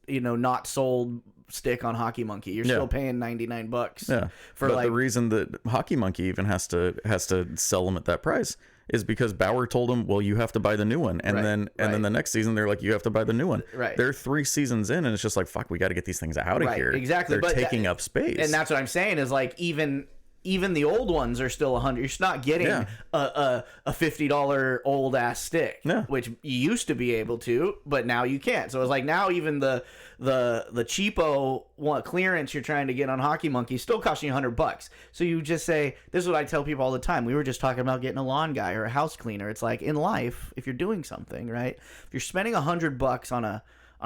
not sold stick on Hockey Monkey. You're still paying $99 for but the reason that Hockey Monkey even has to sell them at that price is because Bauer told him, well, you have to buy the new one. And then the next season they're like, you have to buy the new one. Right. They're 3 seasons in and it's just like, fuck, we got to get these things out of here. Exactly. They're taking up space. And that's what I'm saying is like, even even the old ones are still $100. You're not getting a $50 old ass stick, which you used to be able to, but now you can't. So it's like now even the cheapo one clearance you're trying to get on Hockey Monkey still costing you $100. So you just say, this is what I tell people all the time. We were just talking about getting a lawn guy or a house cleaner. It's like in life, if you're doing something right, if you're spending $100 on a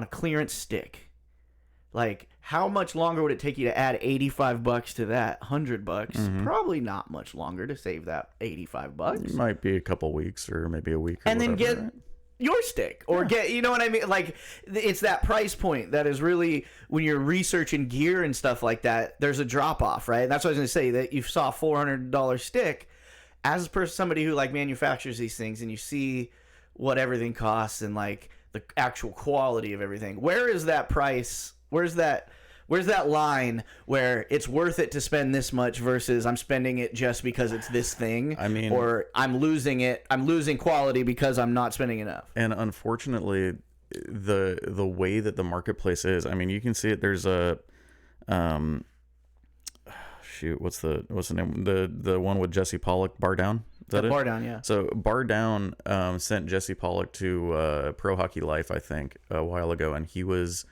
clearance stick, like, how much longer would it take you to add $85 to that $100? Probably not much longer to save that $85. It might be a couple weeks or maybe a week, or and then whatever, get right? your stick or get, you know what I mean? Like, it's that price point that is really, when you're researching gear and stuff like that, there's a drop off, right? And that's what I was gonna say, that you saw a $400 stick as somebody who like manufactures these things, and you see what everything costs and like the actual quality of everything. Where is that price? Where's that line where it's worth it to spend this much versus I'm spending it just because it's this thing? I mean, or I'm losing quality because I'm not spending enough. And unfortunately, the way that the marketplace is, I mean, you can see it. There's a what's the name? The one with Jesse Pollock, Bar Down. Is that it? Bar Down, yeah. So Bar Down sent Jesse Pollock to Pro Hockey Life, I think, a while ago, and he was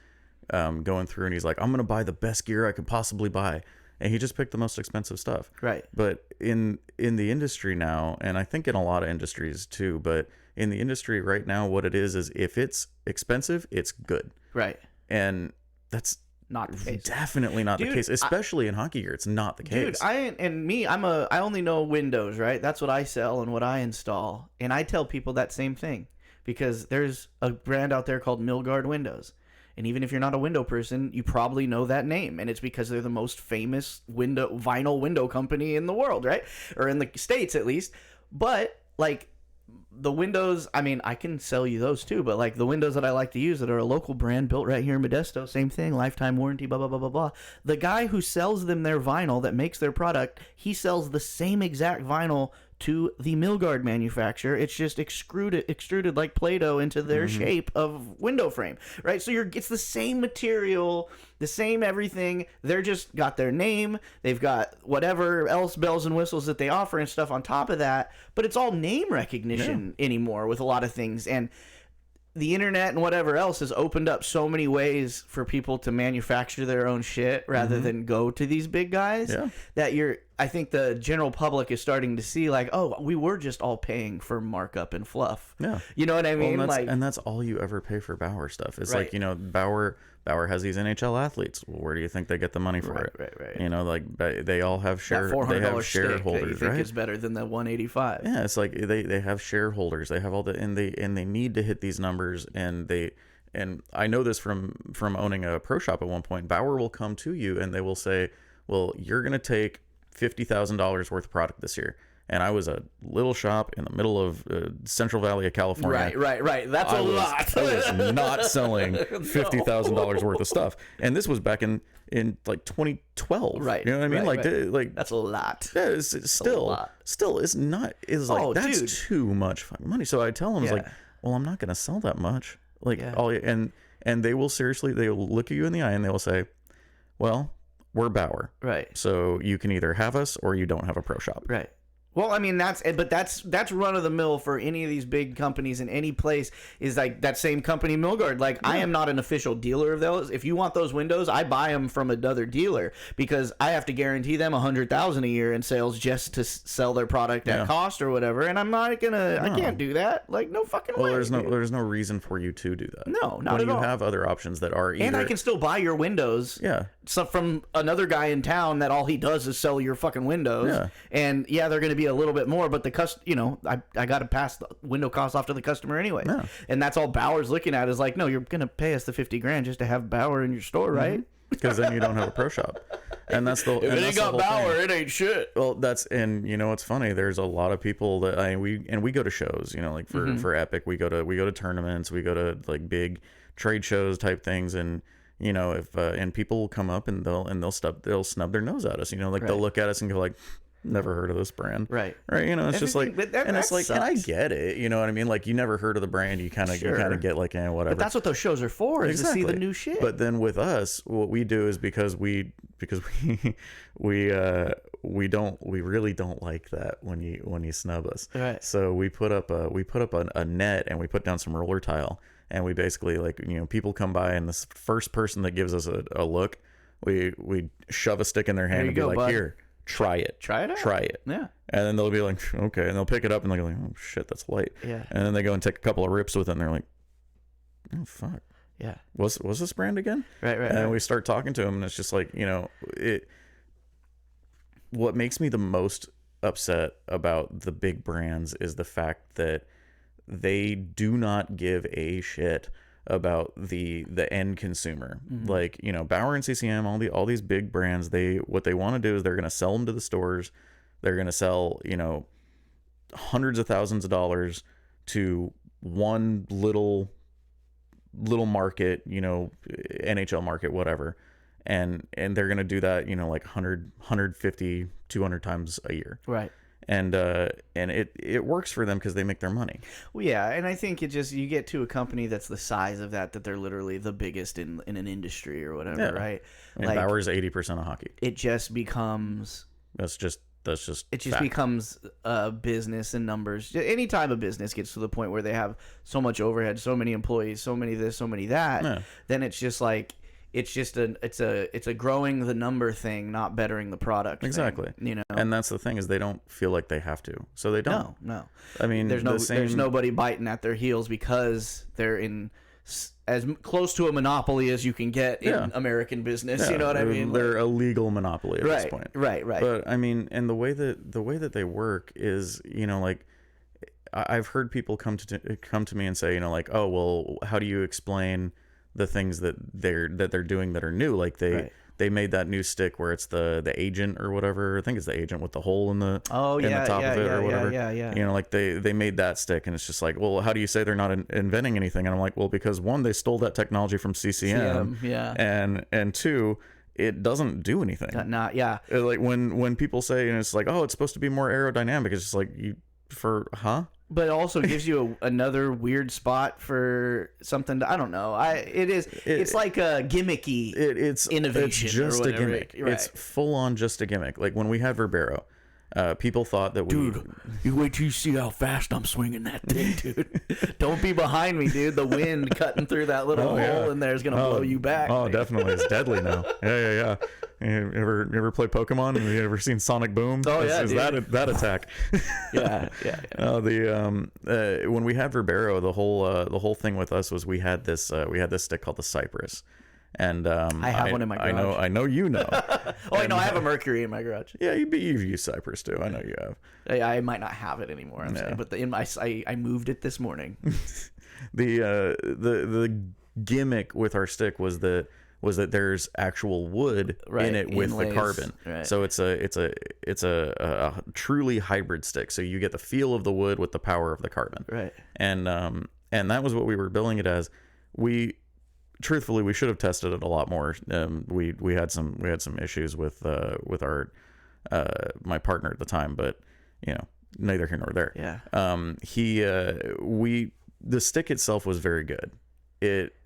going through and he's like, I'm gonna buy the best gear I could possibly buy, and he just picked the most expensive stuff. Right. But in the industry now, and I think in a lot of industries too, but in the industry right now, what it is if it's expensive, it's good. Right. And that's not the case. Definitely not the case, especially in hockey gear. It's not the case. Dude, I only know Windows, right? That's what I sell and what I install, and I tell people that same thing because there's a brand out there called Milgard Windows. And even if you're not a window person, you probably know that name. And it's because they're the most famous vinyl window company in the world, right? Or in the States, at least. But, like, the windows, I mean, I can sell you those too. But, like, the windows that I like to use that are a local brand built right here in Modesto, same thing, lifetime warranty, blah, blah, blah, blah, blah. The guy who sells them their vinyl that makes their product, he sells the same exact vinyl to the Milgard manufacturer. It's just extruded like Play-Doh into their shape of window frame, right? So it's the same material, the same everything. They're just got their name. They've got whatever else bells and whistles that they offer and stuff on top of that. But it's all name recognition anymore with a lot of things. And the internet and whatever else has opened up so many ways for people to manufacture their own shit rather than go to these big guys that I think the general public is starting to see, like, oh, we were just all paying for markup and fluff. Yeah. You know what I mean? Well, and that's all you ever pay for Bauer stuff. It's like, you know, Bauer has these NHL athletes. Well, where do you think they get the money for it? Right. You know, like they all have shareholders, that you think right? is better than the $185. Yeah, it's like they have shareholders. They have all and they need to hit these numbers, and I know this from owning a pro shop at one point. Bauer will come to you and they will say, well, you're going to take $50,000 worth of product this year. And I was a little shop in the middle of Central Valley of California. Right. That's a lot. I was not selling $50,000 worth of stuff. And this was back in like 2012. Right. You know what I mean? Like that's a lot. Yeah, it's still it's not. It's like, that's too much fucking money. So I tell them, I was like, well, I'm not going to sell that much. Like, and they will they will look at you in the eye and they will say, well, we're Bauer. Right. So you can either have us or you don't have a pro shop. Right. Well, I mean, that's run of the mill for any of these big companies in any place, is like that same company, Milgard. Like, I am not an official dealer of those. If you want those windows, I buy them from another dealer because I have to guarantee them $100,000 a year in sales just to sell their product at cost or whatever. And I'm not gonna, I can't do that. Like, no fucking way. Well, there's no reason for you to do that. No, not at all. When you have other options that are either, and I can still buy your windows. Yeah. So from another guy in town that all he does is sell your fucking windows. Yeah. And they're going to be a little bit more, but I got to pass the window cost off to the customer anyway. Yeah. And that's all Bauer's looking at is like, no, you're going to pay us the $50,000 just to have Bauer in your store, right? Because then you don't have a pro shop. And that's the if it ain't got Bauer, it ain't shit. Well, and you know what's funny? There's a lot of people that we go to shows, you know, like for Epic, we go to tournaments, we go to like big trade shows type things, and you know, if and people will come up and they'll snub their nose at us, you know, like they'll look at us and go like, never heard of this brand, right? You know, it's just like, and it's like, and I get it, you know what I mean? Like, you never heard of the brand, you kind of get like, whatever. But that's what those shows are for, is to see the new shit. But then with us, what we do is because we we really don't like that when you snub us. Right. So we put up a net, and we put down some roller tile, and we basically, like, people come by, and the first person that gives us a look, we shove a stick in their hand and be like, bud. Here, try it out. Try it. Yeah. And then they'll be like, okay, and they'll pick it up, and they'll go like, oh shit, that's light. Yeah. And then they go and take a couple of rips with it, and they're like, oh fuck. Yeah. What's this brand again? Right. And we start talking to them, and it's just like, what makes me the most upset about the big brands is the fact that they do not give a shit about the end consumer. Mm-hmm. Like, Bauer and CCM, all these big brands, what they want to do is they're going to sell them to the stores. They're going to sell, hundreds of thousands of dollars to one little market, NHL market, whatever. And they're going to do that, like 100, 150, 200 times a year. Right. And it works for them because they make their money. Well, yeah, and I think you get to a company that's the size of that they're literally the biggest in an industry or whatever, right? And like, Bauer's 80% of hockey. It just becomes becomes business and numbers. Anytime a business gets to the point where they have so much overhead, so many employees, so many this, so many that, then it's just like it's a growing the number thing, not bettering the product. Exactly. Thing, and that's the thing, is they don't feel like they have to, so they don't. No. I mean, there's nobody biting at their heels because they're in as close to a monopoly as you can get in American business. Yeah, you know what I mean? They're a legal monopoly at this point. Right. But I mean, and the way that they work is, like, I've heard people come to me and say, like, oh, well, how do you explain the things that they're doing that are new? Like they made that new stick where it's the agent or whatever. I think it's the agent with the hole in the top of it or whatever. Yeah. Like they made that stick, and it's just like, well, how do you say they're not inventing anything? And I'm like, well, because one, they stole that technology from CCM, and two, it doesn't do anything. Like when people say, and it's like, oh, it's supposed to be more aerodynamic, it's just like, but it also gives you another weird spot for something I don't know. It's like a gimmicky innovation. It's just or a gimmick. Right. It's full on just a gimmick. Like when we had Verbero, people thought that Dude, you wait till you see how fast I'm swinging that thing, dude. Don't be behind me, dude. The wind cutting through that little hole in there is going to blow you back. Oh, man. Definitely. It's deadly now. Yeah. You ever play Pokemon? Have you ever seen Sonic Boom? Oh, yeah, that attack. Yeah. When we had Verbero, the whole thing with us was we had this stick called the Cypress. And I have one in my garage. I know you know. I know I have a Mercury in my garage. Yeah, you've used Cypress too. I know you have. I might not have it anymore. I'm saying, but I moved it this morning. The gimmick with our stick was that there's actual wood in it with inlays. The carbon. Right. So it's a truly hybrid stick. So you get the feel of the wood with the power of the carbon. Right. And that was what we were billing it as. Truthfully, we should have tested it a lot more. We had some issues with our my partner at the time, but neither here nor there. Yeah. The stick itself was very good. It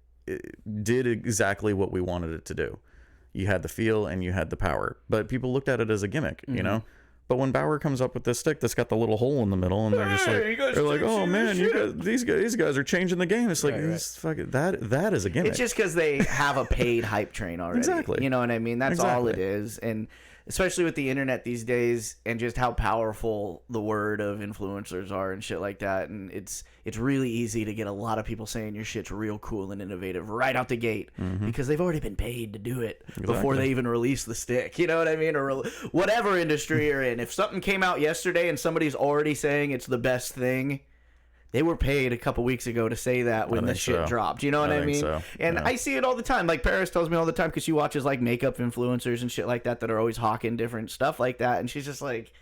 did exactly what we wanted it to do. You had the feel and you had the power, but people looked at it as a gimmick, But when Bauer comes up with this stick that's got the little hole in the middle, and they're just like, oh man, these guys are changing the game. It's like, that is a gimmick. It's just because they have a paid hype train already. Exactly. You know what I mean? That's all it is. And especially with the internet these days, and just how powerful the word of influencers are and shit like that, and it's really easy to get a lot of people saying your shit's real cool and innovative right out the gate because they've already been paid to do it before they even release the stick. You know what I mean? Or whatever industry you're in. If something came out yesterday and somebody's already saying it's the best thing, they were paid a couple weeks ago to say that when the shit dropped. You know what I mean? So. And I see it all the time. Like Paris tells me all the time because she watches like makeup influencers and shit like that are always hawking different stuff like that. And she's just like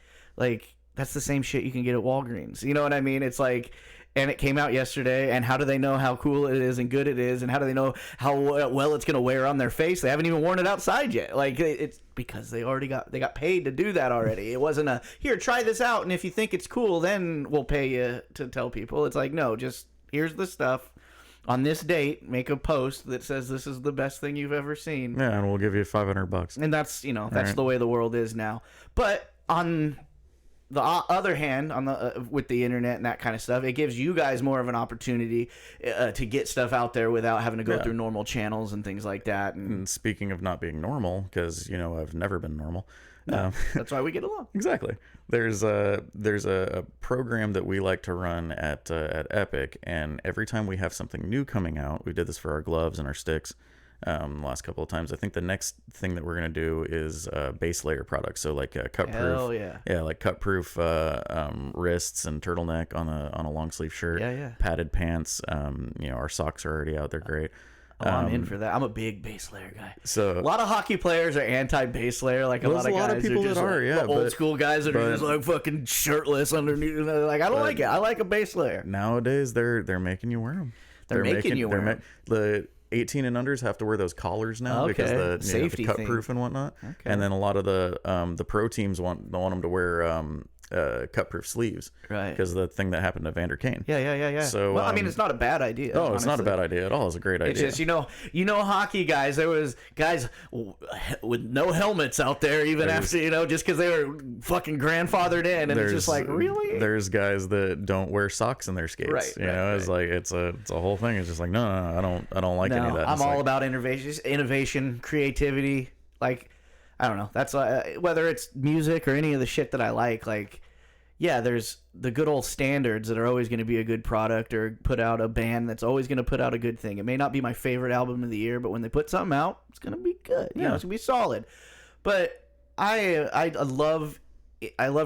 that's the same shit you can get at Walgreens. You know what I mean? It's like, and it came out yesterday, and how do they know how cool it is and good it is, and how do they know how well it's going to wear on their face? They haven't even worn it outside yet. Like, it's because they got paid to do that already. It wasn't here, try this out, and if you think it's cool, then we'll pay you to tell people. It's like, no, just here's the stuff. on this date, make a post that says this is the best thing you've ever seen. Yeah, and we'll give you $500. And that's, that's the way the world is now. But on the other hand, on the with the internet and that kind of stuff, it gives you guys more of an opportunity to get stuff out there without having to go through normal channels and things like that. And speaking of not being normal, because I've never been normal. No, that's why we get along. Exactly. There's a program that we like to run at Epic, and every time we have something new coming out, we did this for our gloves and our sticks. The last couple of times, I think the next thing that we're gonna do is base layer products. So like cut Hell proof, like cut proof wrists and turtleneck on a long sleeve shirt. Padded pants. Our socks are already out. They're great. Oh, I'm in for that. I'm a big base layer guy. So a lot of hockey players are anti-base layer. Like a lot of guys people are just that are, the old school guys that are just like fucking shirtless underneath. Like I don't like it. I like a base layer. Nowadays they're making you wear them. They're making you wear them. The 18 and unders have to wear those collars now because the safety the cut proof and whatnot. And then a lot of the pro teams want them to wear cut proof sleeves, right? Because the thing that happened to Vander Kane. Yeah. So I mean, it's not a bad idea. Oh, it's not a bad idea at all. It's a great idea. It's just hockey guys. There was guys with no helmets out there, even after just because they were fucking grandfathered in, and it's just like really. There's guys that don't wear socks in their skates. Right. It's like it's a whole thing. It's just like no, I don't like any of that. I'm all about innovation, creativity. Like I don't know. That's whether it's music or any of the shit that I like. Like, yeah, there's the good old standards that are always going to be a good product, or put out a band that's always going to put out a good thing. It may not be my favorite album of the year, but when they put something out, it's going to be good. It's going to be solid. But I love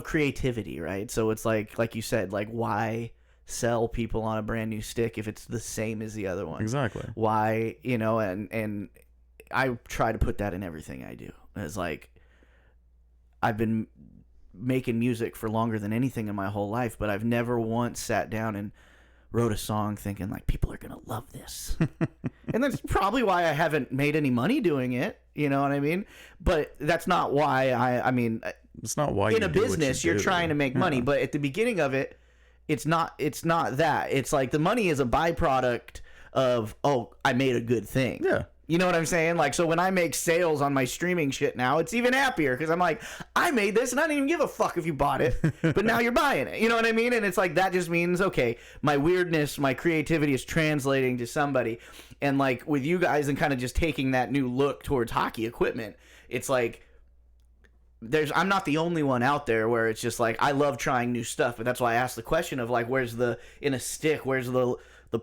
creativity, right? So it's like you said, like why sell people on a brand new stick if it's the same as the other one? Exactly. Why, and I try to put that in everything I do. It's like I've been making music for longer than anything in my whole life, but I've never once sat down and wrote a song thinking like people are gonna love this. And that's probably why I haven't made any money doing it. You know what I mean? But that's not why I mean it's not why in a business you're trying to make money, but at the beginning of it, it's not that. It's like the money is a byproduct of I made a good thing. Yeah. You know what I'm saying? Like, so when I make sales on my streaming shit now, it's even happier because I'm like, I made this and I didn't even give a fuck if you bought it, but now you're buying it. You know what I mean? And it's like, that just means, okay, my weirdness, my creativity is translating to somebody. And like with you guys and kind of just taking that new look towards hockey equipment, it's like, I'm not the only one out there where it's just like, I love trying new stuff, but that's why I asked the question of like, where's the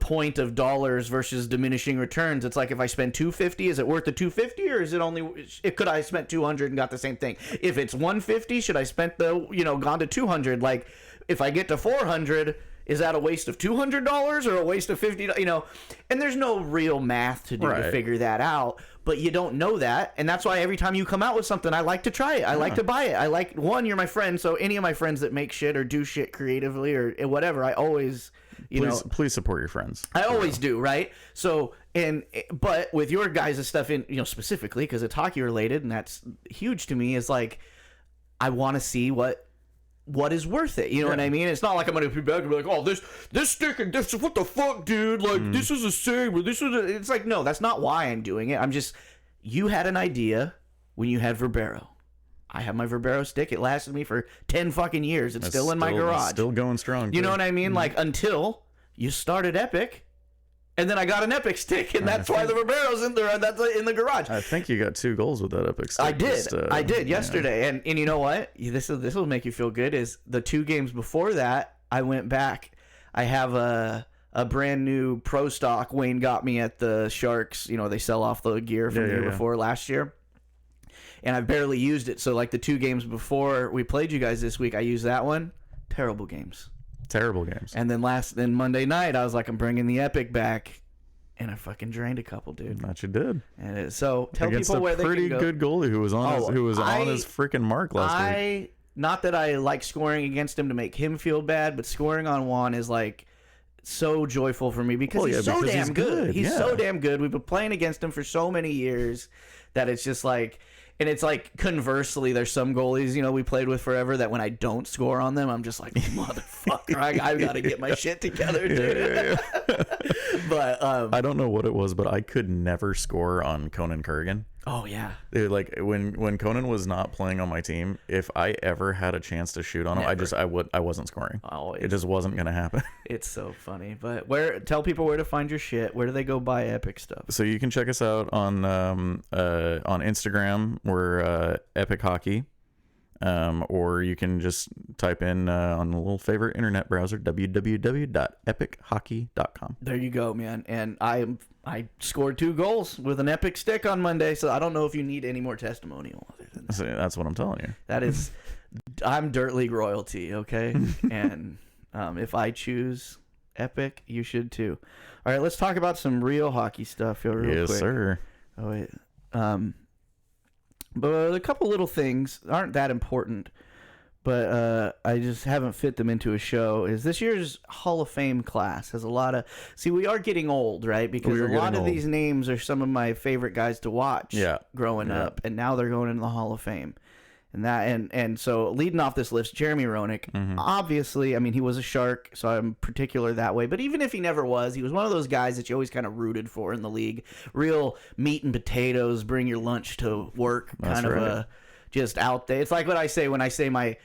point of dollars versus diminishing returns. It's like if I spend $250, is it worth the $250, or is it only? Could I spent $200 and got the same thing? If it's $150, should I spent gone to $200? Like if I get to $400, is that a waste of $200 or a waste of $50? And there's no real math to do to figure that out. But you don't know that, and that's why every time you come out with something, I like to try it. I like to buy it. I like you're my friend, so any of my friends that make shit or do shit creatively or whatever, I always. Please support your friends. I always do, right? So, but with your guys' stuff in, specifically because it's hockey related, and that's huge to me. Is like, I want to see what is worth it. You know what I mean? It's not like I'm gonna be back and be like, oh, this stick and this, what the fuck, dude? Like this is a saber. This is. It's like, no, that's not why I'm doing it. I'm just. You had an idea when you had Verbero. I have my Verbero stick. It lasted me for 10 fucking years. It's still in my garage. Still going strong. You know what I mean? Like, until you started Epic, and then I got an Epic stick, and that's why the Verbero's in there. That's in the garage. I think you got 2 goals with that Epic stick. I did yesterday. And you know what? This will make you feel good. Is the 2 games before that, I went back. I have a brand new pro stock Wayne got me at the Sharks. They sell off the gear from the year before last year. And I've barely used it. So, like, the 2 games before we played you guys this week, I used that one. Terrible games. And then Monday night, I was like, I'm bringing the Epic back. And I fucking drained a couple, dude. That you did. And so, tell against people where they can go. Against a pretty good goalie who was on his freaking mark last week. Not that I like scoring against him to make him feel bad, but scoring on Juan is, like, so joyful for me because he's so damn good. He's so damn good. We've been playing against him for so many years that it's just like... And it's like, conversely, there's some goalies, we played with forever that when I don't score on them, I'm just like, motherfucker, I've got to get my shit together, dude. But I don't know what it was, but I could never score on Conan Kurgan. Oh yeah, Dude, like when Conan was not playing on my team, if I ever had a chance to shoot on him, I wasn't scoring. Always. It just wasn't gonna happen. It's so funny. But tell people where to find your shit. Where do they go buy Epic stuff? So you can check us out on Instagram. We're Epic Hockey, or you can just type in on a little favorite internet browser www.epichockey.com. There you go, man. And I scored 2 goals with an epic stick on Monday, so I don't know if you need any more testimonial other than that. So that's what I'm telling you. That is, I'm Dirt League royalty, okay? And if I choose Epic, you should too. All right, let's talk about some real hockey stuff here real quick. Yes, sir. Oh, wait. But a couple little things aren't that important, but I just haven't fit them into a show. Is this year's Hall of Fame class has a lot of... See, we are getting old, right? Because a lot of these names are some of my favorite guys to watch growing up, and now they're going into the Hall of Fame. And so leading off this list, Jeremy Roenick, obviously, I mean, he was a Shark, so I'm particular that way. But even if he never was, he was one of those guys that you always kind of rooted for in the league. Real meat and potatoes, bring your lunch to work, kind of just out there. It's like what I say when I say my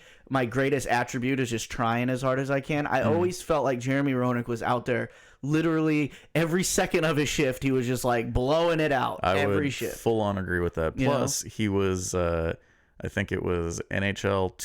greatest attribute is just trying as hard as I can. I always felt like Jeremy Roenick was out there literally every second of his shift. He was just like blowing it out every shift. Full on agree with that. Plus, he was... I think it was NHL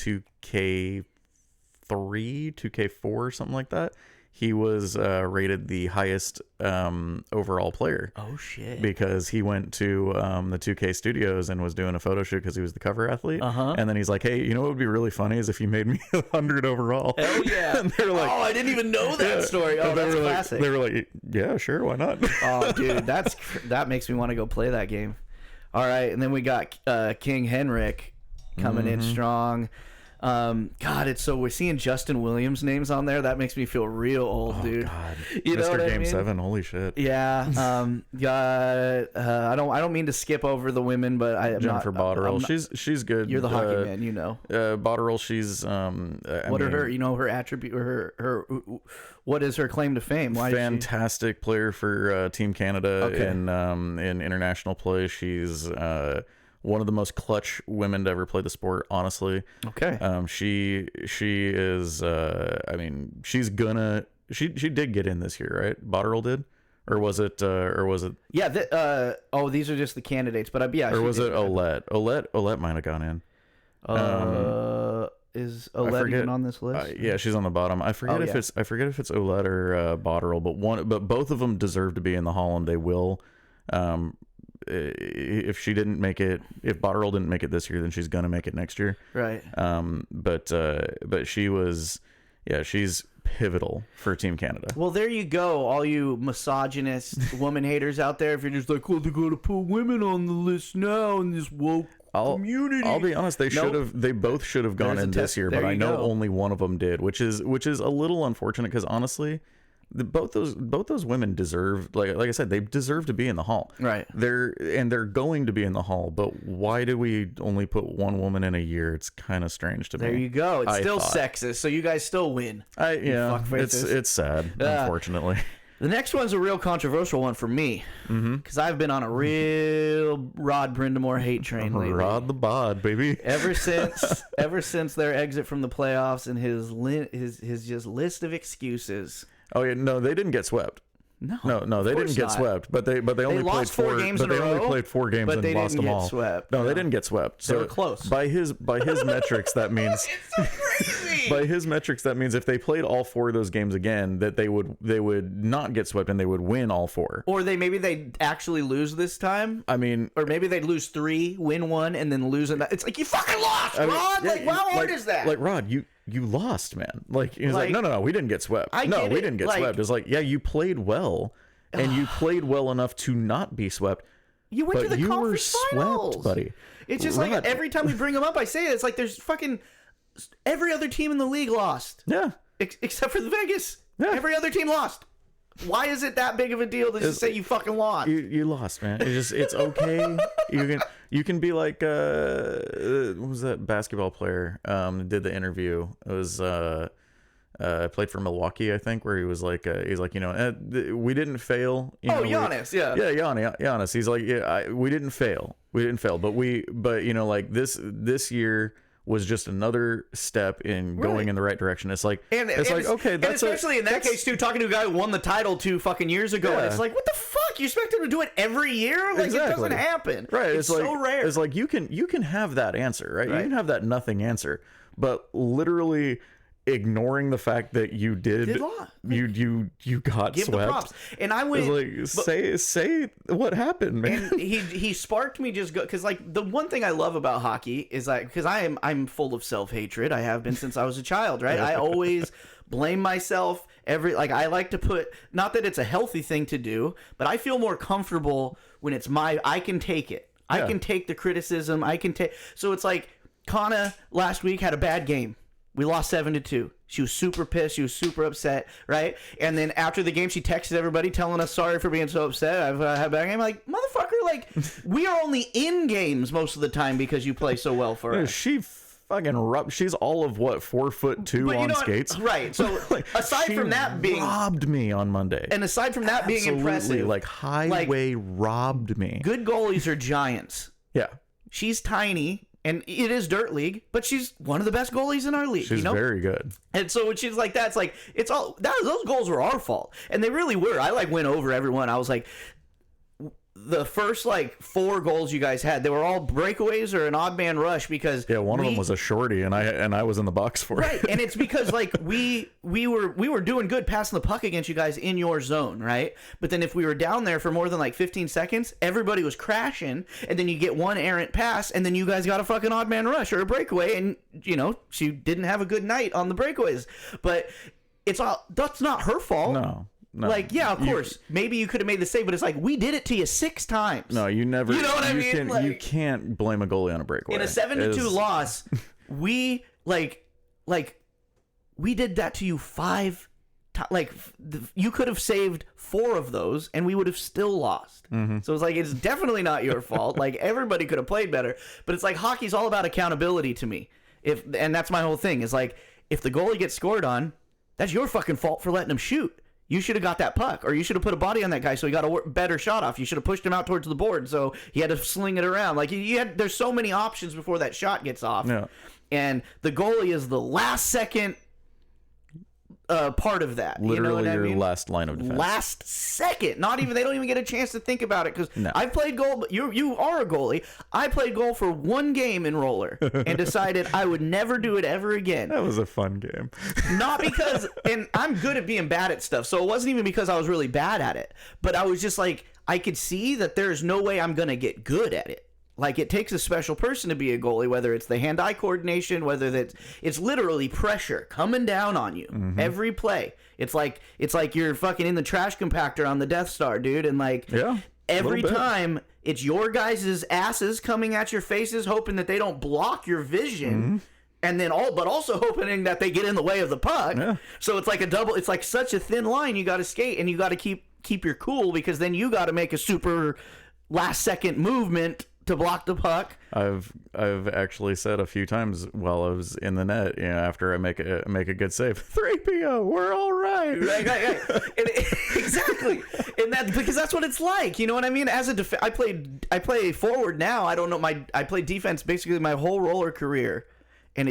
2K3, 2K4, something like that. He was rated the highest overall player. Oh, shit. Because he went to the 2K studios and was doing a photo shoot because he was the cover athlete. And then he's like, hey, you know what would be really funny is if you made me 100 overall. Hell yeah. And they were like, oh, I didn't even know that story. Oh, that's classic. They were like, yeah, sure, why not? Oh, dude, that makes me want to go play that game. All right, and then we got King Henrik coming in strong. God, it's so we're seeing Justin Williams names on there. That makes me feel real old, dude. God. You know Mr. what Game I mean? 7, holy shit. Yeah. I don't mean to skip over the women, but Jennifer Botterill, she's good. You're the hockey man, you know. Botterill, she's what are her, her attribute, her what is her claim to fame? Why fantastic player for Team Canada in international play. She's one of the most clutch women to ever play the sport, honestly. Okay. She is I mean, she did get in this year, right? Botterill did? Or was it Yeah, these are just the candidates, but yeah. Or was it Olette? Olette might have gone in. Is Olette even on this list? Yeah, she's on the bottom. I forget if it's Olette or Botterill, but both of them deserve to be in the Hall, and they will. If she didn't make it, if Botterill didn't make it this year, then she's gonna make it next year. Right. But she was, she's pivotal for Team Canada. Well, there you go, all you misogynist woman haters out there. If you're just like, oh, they're gonna put women on the list now in this woke community. I'll be honest, they both should have gone in this year, but I know only one of them did, which is a little unfortunate because honestly, both those women deserve, like I said, they deserve to be in the Hall. Right. They're going to be in the Hall, but why do we only put one woman in a year? It's kind of strange to me. There you go. It's still sexist, so you guys still win. It's sad, unfortunately. The next one's a real controversial one for me because I've been on a real Rod Brindamore hate train lately. Rod the bod, baby. Ever since their exit from the playoffs and his just list of excuses. Oh yeah, no, they didn't get swept. No, they didn't get swept. But they only lost played 4 games in a row. They only played 4 games and lost them all. Swept. No, they didn't get swept. So they were close. By his metrics, that means it's so crazy. By his metrics, that means if they played all 4 of those games again, that they would not get swept and they would win all 4. Or maybe they'd actually lose this time. I mean, or maybe they'd lose 3, win 1, and then lose another. It's like you fucking lost, Rod. How hard is that? Like Rod, you lost, man. Like he's like no, we didn't get swept. We didn't get swept. It's like, yeah, you played well. And you played well enough to not be swept. You went to the conference finals, swept, buddy. It's just like every time we bring them up, I say it. It's like there's fucking every other team in the league lost. Yeah, except for the Vegas. Yeah. Every other team lost. Why is it that big of a deal to just say you fucking lost? You lost, man. It's okay. You can be like what was that basketball player did the interview? It was played for Milwaukee, I think, where he was like he's like, we didn't fail. Giannis, yeah. Yeah, Giannis. He's like, we didn't fail. We didn't fail, but like this year was just another step in going in the right direction. It's like, okay, that's especially in that case too, talking to a guy who won the title 2 fucking years ago, and it's like, what the fuck? You expect him to do it every year? Like, it doesn't happen. Right. It's so rare. It's like you can have that answer, right? You can have that nothing answer, but literally ignoring the fact that you did you got give swept. The props. And I went like, say what happened, man. And he sparked me just because like the one thing I love about hockey is like, because I'm full of self-hatred. I have been since I was a child, right? I always blame myself I like to put, not that it's a healthy thing to do, but I feel more comfortable when it's I can take it. I can take the criticism. So it's like Kana last week had a bad game. We lost 7-2. She was super pissed. She was super upset, right? And then after the game, she texted everybody telling us sorry for being so upset. I've had a bad game. Like, motherfucker, like, we are only in games most of the time because you play so well for us. She fucking she's all of 4'2" on skates, right? So like, aside from that being robbed me on Monday, and aside from that being impressive, like highway robbed me. Good goalies are giants. Yeah, she's tiny. And it is dirt league, but she's one of the best goalies in our league. She's very good. And so when she's like that, it's like those goals were our fault, and they really were. I like went over everyone. I was like, the first like 4 goals you guys had, they were all breakaways or an odd man rush because one of them was a shorty, and I was in the box for right. it. And it's because like we were doing good passing the puck against you guys in your zone, right? But then if we were down there for more than like 15 seconds, everybody was crashing, and then you get one errant pass, and then you guys got a fucking odd man rush or a breakaway, and she didn't have a good night on the breakaways. But that's not her fault. No. Like, yeah, of course. Maybe you could have made the save, but it's like, we did it to you 6 times. No, you never. You know what I mean? You can't blame a goalie on a breakaway. In a 7-2 loss, we we did that to you 5 times. Like, you could have saved 4 of those, and we would have still lost. Mm-hmm. So it's like, it's definitely not your fault. Like, everybody could have played better. But it's like, hockey's all about accountability to me. And that's my whole thing. Is like, if the goalie gets scored on, that's your fucking fault for letting him shoot. You should have got that puck, or you should have put a body on that guy so he got a better shot off. You should have pushed him out towards the board so he had to sling it around. Like, there's so many options before that shot gets off. Yeah. And the goalie is the last second part of that. Literally, you know what I mean? Last line of defense. Last second. Not even, they don't even get a chance to think about it, because I played goal, but you are a goalie. I played goal for 1 game in roller and decided I would never do it ever again. That was a fun game. Not because, and I'm good at being bad at stuff, so it wasn't even because I was really bad at it, but I was just like, I could see that there's no way I'm going to get good at it. Like, it takes a special person to be a goalie, whether it's the hand-eye coordination, whether it's literally pressure coming down on you every play. It's like you're fucking in the trash compactor on the Death Star, dude. And like every time it's your guys' asses coming at your faces, hoping that they don't block your vision. And then but also hoping that they get in the way of the puck. Yeah. So it's like it's like such a thin line you got to skate, and you got to keep your cool, because then you got to make a super last second movement to block the puck. I've actually said a few times while I was in the net, after I make a good save, 3PO, we're all right. Right. Exactly. And that, because that's what it's like. You know what I mean? As a I play forward now. I don't know, I played defense basically my whole roller career, and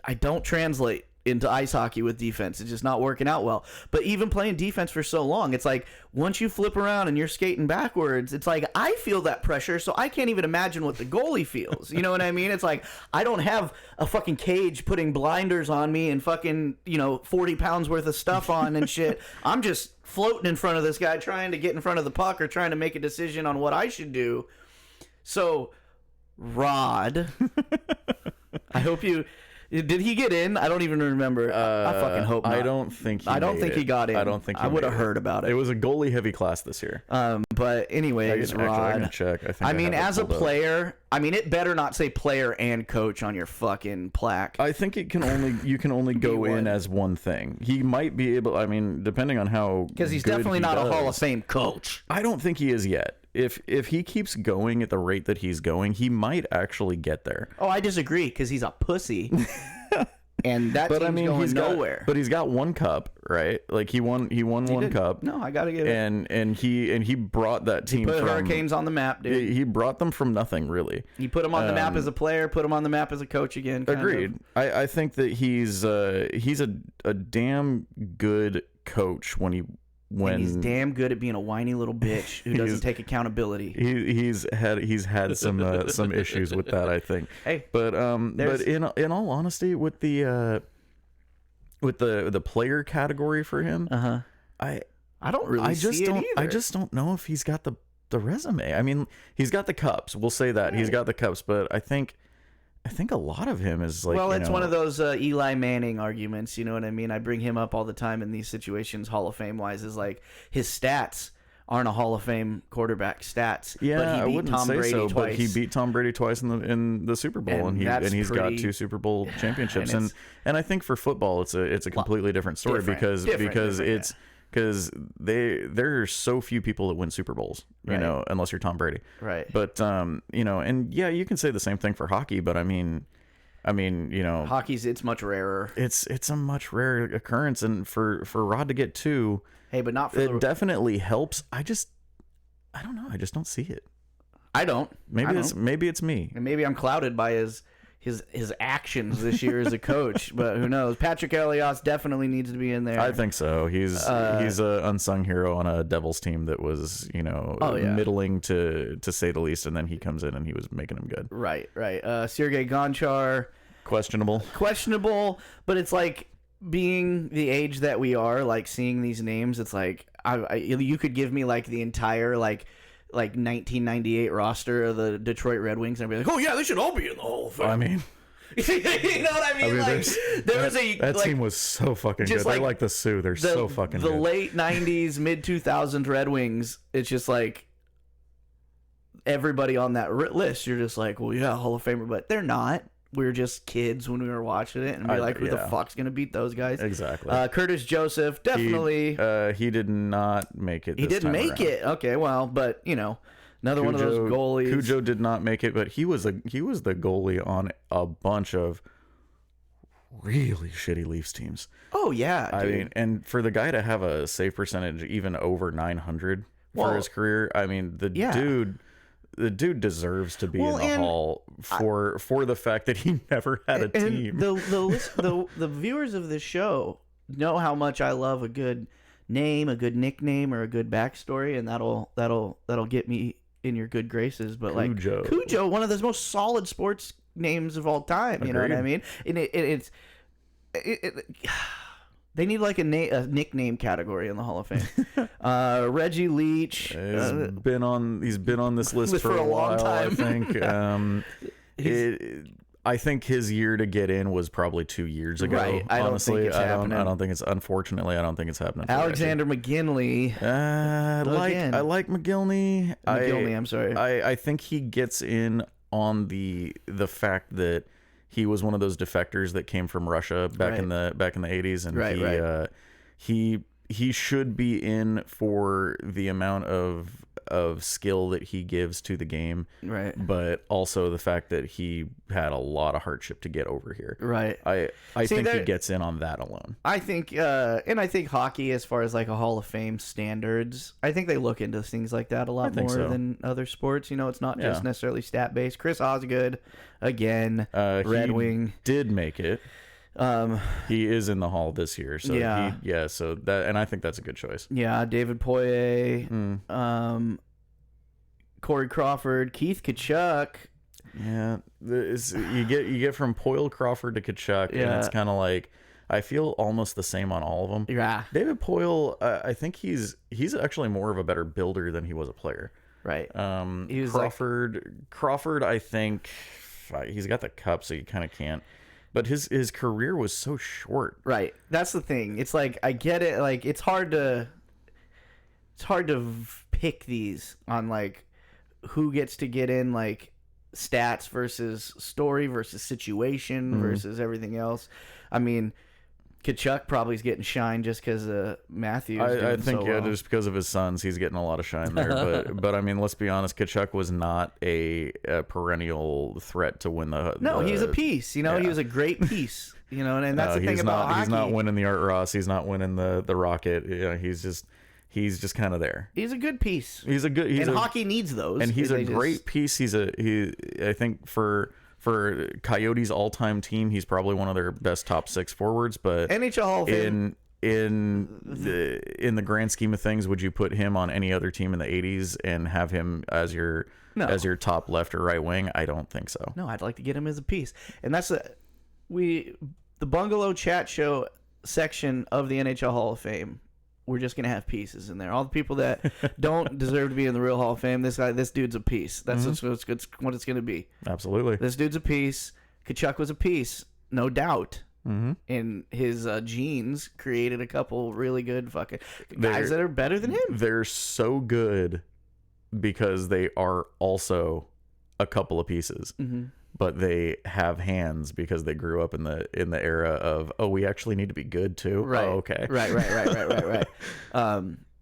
I don't translate into ice hockey with defense. It's just not working out well. But even playing defense for so long, it's like, once you flip around and you're skating backwards, it's like, I feel that pressure, so I can't even imagine what the goalie feels. You know what I mean? It's like, I don't have a fucking cage putting blinders on me and fucking 40 pounds worth of stuff on and shit. I'm just floating in front of this guy, trying to get in front of the puck or trying to make a decision on what I should do. So, Rod, I hope you Did he get in? I don't even remember. I fucking hope not. I don't think he I don't think made he got in. I don't think he I would have made it. heard about it. It was a goalie heavy class this year. But anyways, I Rod. can check. I think I mean, have it as a pulled up. player, I mean, it better not say player and coach on your fucking plaque. I think you can only go one. in as one thing. He might be able. I mean, depending on how Because he's good definitely he not a does. Hall of Fame coach. I don't think he is yet. If he keeps going at the rate that he's going, he might actually get there. Oh, I disagree because he's a pussy. And that team's going he's nowhere. But he's got one cup, right? Like he won one cup. No, I gotta give it. And he brought that team Put from Hurricanes on the map, dude. He brought them from nothing, really. He put him on the map as a player, put him on the map as a coach again. kind Agreed. of. I think that he's a damn good coach when And he's damn good at being a whiny little bitch who doesn't take accountability. he's had some issues with that, I think. Hey, but in all honesty, with the player category for him, I don't really see it either. I just don't know if he's got the resume. I mean, he's got the cups. We'll say that he's got the cups, but I think a lot of him is like. Well, it's one of those Eli Manning arguments. You know what I mean? I bring him up all the time in these situations, Hall of Fame wise. Is like his stats aren't a Hall of Fame quarterback stats. Yeah, but he beat I wouldn't Tom say Brady so, twice. but he beat Tom Brady twice in the Super Bowl, and he's got 2 Super Bowl championships, and I think for football it's a completely different story because there are so few people that win Super Bowls, you know, unless you're Tom Brady, right? But you know, and yeah, you can say the same thing for hockey, but I mean, you know, it's much rarer. It's a much rarer occurrence, and for Rod to get 2. Hey, but not for it definitely helps. I don't know. I just don't see it. I don't. Maybe it's me. And maybe I'm clouded by his actions this year as a coach, but who knows? Patrick Elias definitely needs to be in there. I think so. He's a unsung hero on a Devils team that was, you know, middling to say the least, and then he comes in and he was making them good. Right. Sergei Gonchar, questionable, but it's like, being the age that we are, like seeing these names, it's like you could give me like the entire like 1998 roster of the Detroit Red Wings, and I'd be like, oh yeah, they should all be in the Hall of Fame. I mean, you know what I mean? Like there was that team was so fucking good. They're like the Sioux. They're so fucking good. The late 90s, mid 2000s Red Wings. It's just like everybody on that list. You're just like, well, yeah, Hall of Famer, but they're not. We were just kids when we were watching it, and we're like, who the fuck's gonna beat those guys? Exactly. Curtis Joseph, definitely. He did not make it. He didn't make it. Okay, well, but you know, another one of those goalies. Cujo did not make it, but he was the goalie on a bunch of really shitty Leafs teams. Oh yeah, I mean, and for the guy to have a save percentage even over 900 for his career, I mean, the dude deserves to be in the Hall for the fact that he never had a team. The viewers of this show know how much I love a good name, a good nickname, or a good backstory, and that'll get me in your good graces. But Cujo, one of the most solid sports names of all time. You know what I mean? And it's they need like a nickname category in the Hall of Fame. Reggie Leach. He's been on this list for a long time. I think. I think his year to get in was probably 2 years ago. Right. Honestly, I don't think it's. Unfortunately, I don't think it's happening. Alexander McGinley. I like McGillney. I'm sorry. I think he gets in on the fact that he was one of those defectors that came from Russia back in the 80s, and he should be in for the amount of skill that he gives to the game, right? But also the fact that he had a lot of hardship to get over here, right? I think he gets in on that alone. I think, and I think hockey, as far as like a Hall of Fame standards, I think they look into things like that a lot more than other sports. You know, it's not just necessarily stat based. Chris Osgood, again, Red Wing did make it. He is in the Hall this year, so so that, and I think that's a good choice. Yeah, David Poirier, Corey Crawford, Keith Tkachuk. Yeah, you get from Poyle, Crawford to Tkachuk, and it's kind of like I feel almost the same on all of them. Yeah, David Poyle, I think he's actually more of a better builder than he was a player. Right. Crawford, I think he's got the cup, so you kind of can't. but his career was so short. Right. That's the thing. It's like, I get it. Like, it's hard to pick these on like who gets to get in, like stats versus story versus situation versus everything else. I mean, Kachuk probably is getting shine just because Matthews. I think so well. just because of his sons, he's getting a lot of shine there. But I mean, let's be honest, Kachuk was not a perennial threat to win the. No, he's a piece. You know, he was a great piece. You know, and that's the thing about hockey. He's not winning the Art Ross. He's not winning the Rocket. You know, he's just kind of there. He's a good piece. And hockey needs those. And he's a great piece. I think for Coyotes' all-time team, he's probably one of their best top 6 forwards. But NHL Hall of Fame. in the grand scheme of things, would you put him on any other team in the 80s and have him as your top left or right wing? I don't think so. No, I'd like to get him as a piece. And that's the Bungalow chat show section of the NHL Hall of Fame. We're just gonna have pieces in there. All the people that don't deserve to be in the real Hall of Fame. This dude's a piece. That's what it's gonna be. Absolutely. This dude's a piece. Kachuk was a piece, no doubt. And his genes created a couple really good fucking guys that are better than him. They're so good because they are also a couple of pieces. But they have hands because they grew up in the era of, we actually need to be good too. Right. Oh, okay. Right.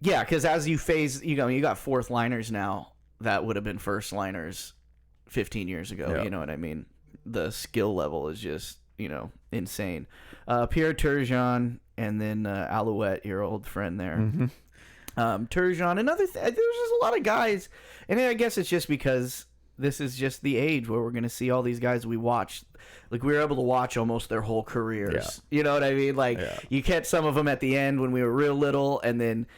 Yeah, because as you phase, you got fourth liners now that would have been first liners 15 years ago. Yeah. You know what I mean? The skill level is just insane. Pierre Turgeon and then Alouette, your old friend there. Turgeon, another thing. There's just a lot of guys, and I guess it's just because this is just the age where we're going to see all these guys we watched. Like, we were able to watch almost their whole careers. Yeah. You know what I mean? Like, you catch some of them at the end when we were real little, and then,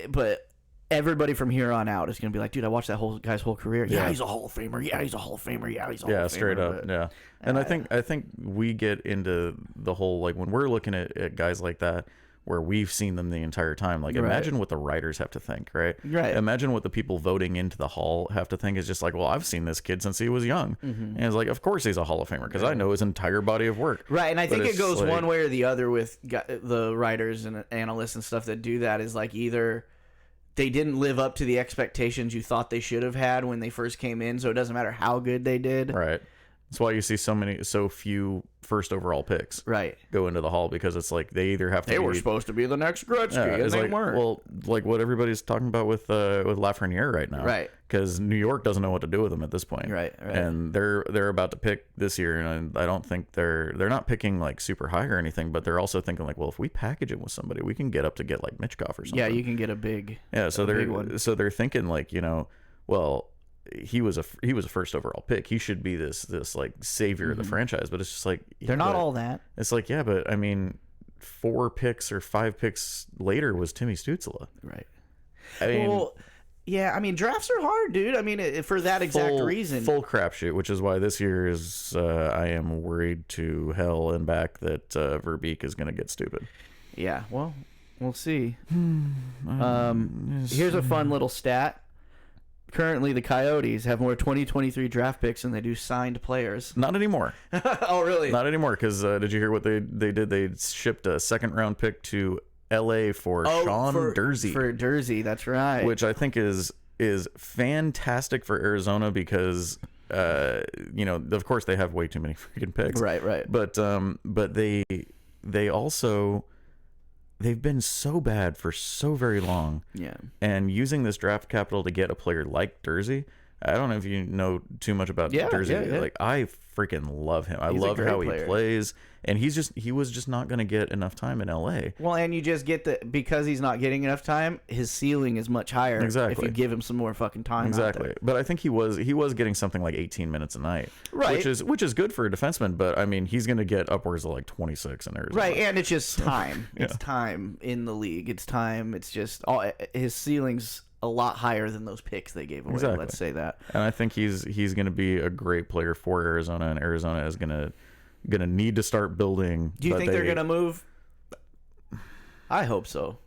but everybody from here on out is going to be like, dude, I watched that whole guy's whole career. Yeah, he's a Hall of Famer. Yeah, he's a Hall of Famer. Yeah, he's a Hall of Famer. Straight up. But, yeah. And I think we get into the whole, like, when we're looking at guys like that, where we've seen them the entire time. Like, imagine what the writers have to think, right? Right. Imagine what the people voting into the Hall have to think. Is just like, well, I've seen this kid since he was young. And it's like, of course he's a Hall of Famer because I know his entire body of work. Right, and I think it goes one way or the other with the writers and analysts and stuff that do that. Is like, either they didn't live up to the expectations you thought they should have had when they first came in, so it doesn't matter how good they did. Right. That's why you see so few first overall picks go into the Hall, because it's like they either have to. They were supposed to be the next Gretzky, and they weren't. Well, like what everybody's talking about with Lafreniere right now, right? Because New York doesn't know what to do with him at this point, right? And they're about to pick this year, and I don't think they're not picking like super high or anything, but they're also thinking like, well, if we package it with somebody, we can get up to get like Michkov or something. Yeah, you can get a big. Yeah, so they're thinking like, well, he was a first overall pick. He should be this like savior of the franchise. But it's just like, they're not all that. It's like, yeah, but I mean, 4 picks or 5 picks later was Timmy Stützle. Right. I mean, yeah. I mean, drafts are hard, dude. I mean, for that exact reason. Full crapshoot, which is why this year is I am worried to hell and back that Verbeek is going to get stupid. Yeah. Well, we'll see. Here's a fun little stat. Currently, the Coyotes have more 2023 draft picks than they do signed players. Not anymore. Oh, really? Not anymore, because did you hear what they did? They shipped a 2nd-round pick to L.A. for Sean Durzi. For Durzi, that's right. Which I think is fantastic for Arizona because, of course they have way too many freaking picks. Right. But they also... They've been so bad for so very long. Yeah. And using this draft capital to get a player like Durzi, I don't know if you know too much about Durzi. Yeah. Like, I freaking love him. I love how he plays. And he was just not going to get enough time in LA. Well, and you just get because he's not getting enough time, his ceiling is much higher. Exactly. If you give him some more fucking time. Exactly. But I think he was getting something like 18 minutes a night. Right. Which is good for a defenseman, but I mean, he's going to get upwards of like 26 in Arizona. Right, and it's just time. It's time in the league. It's time. It's just his ceiling's a lot higher than those picks they gave away. Exactly. Let's say that. And I think he's going to be a great player for Arizona, and Arizona is going to need to start building. Do you think they're going to move? I hope so.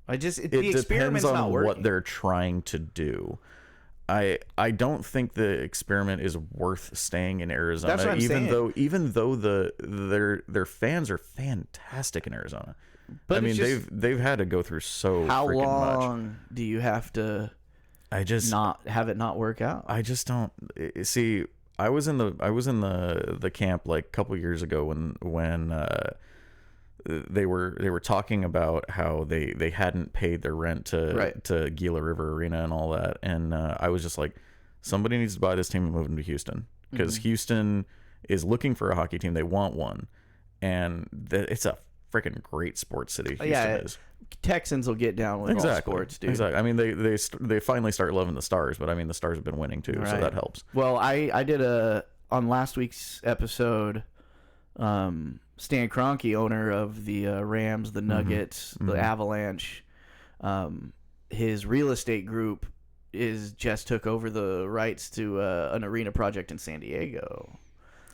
The experiment's depends on not working. what they're trying to do. I don't think the experiment is worth staying in Arizona. That's what I'm saying. Even though their fans are fantastic in Arizona. But I mean, just, they've had to go through so how freaking long much. do you have to I just not have it not work out? I just don't see. I was in the camp like a couple years ago when they were talking about how they hadn't paid their rent to Gila River Arena and all that, and I was just like, somebody needs to buy this team and move them to Houston, because Houston is looking for a hockey team. They want one, and it's a freaking great sports city. Houston is. Texans will get down with all sports, dude. Exactly. I mean, they finally start loving the Stars, but I mean, the Stars have been winning too, so that helps. Well, I did on last week's episode. Stan Kroenke, owner of the Rams, the Nuggets, the Avalanche, his real estate group just took over the rights to an arena project in San Diego.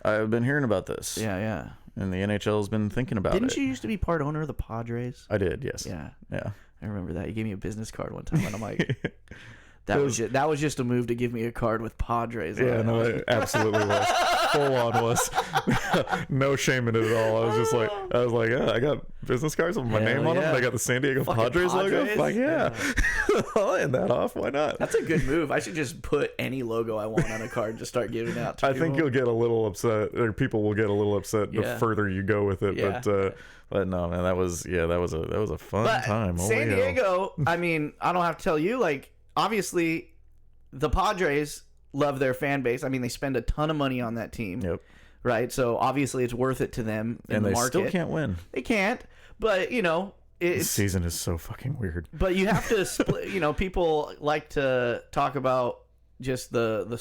I've been hearing about this. Yeah. And the NHL has been thinking about it. Didn't you used to be part owner of the Padres? I did, yes. Yeah. Yeah. I remember that. You gave me a business card one time, and I'm like, that was just a move to give me a card with Padres. Yeah, no, it absolutely was. Full on was. No shame in it at all. I was like, yeah, I got business cards with my name on them. I got the San Diego Padres logo. Like, yeah. I'll hand that off. Why not? That's a good move. I should just put any logo I want on a card and just start giving out to I people. think you'll get a little upset, or people will get a little upset the further you go with it. Yeah. But no, man, that was a fun time. San Diego, I mean, I don't have to tell you, like, obviously the Padres love their fan base. I mean, they spend a ton of money on that team. Yep. Right? So obviously it's worth it to them in the market. Still can't win. They can't. But, this season is so fucking weird. But you have to split, people like to talk about just the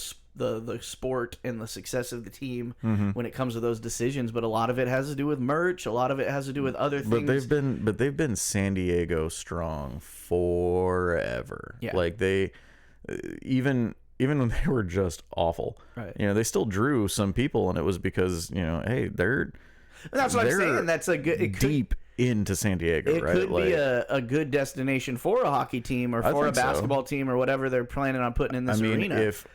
sport and the success of the team when it comes to those decisions, but a lot of it has to do with merch, a lot of it has to do with other things. But they've been San Diego strong forever. Yeah. Like they even when they were just awful. Right. They still drew some people, and it was because, hey, that's what I'm saying. That's a good deep into San Diego, right? It could be a good destination for a hockey team or for a basketball team or whatever they're planning on putting in this arena. If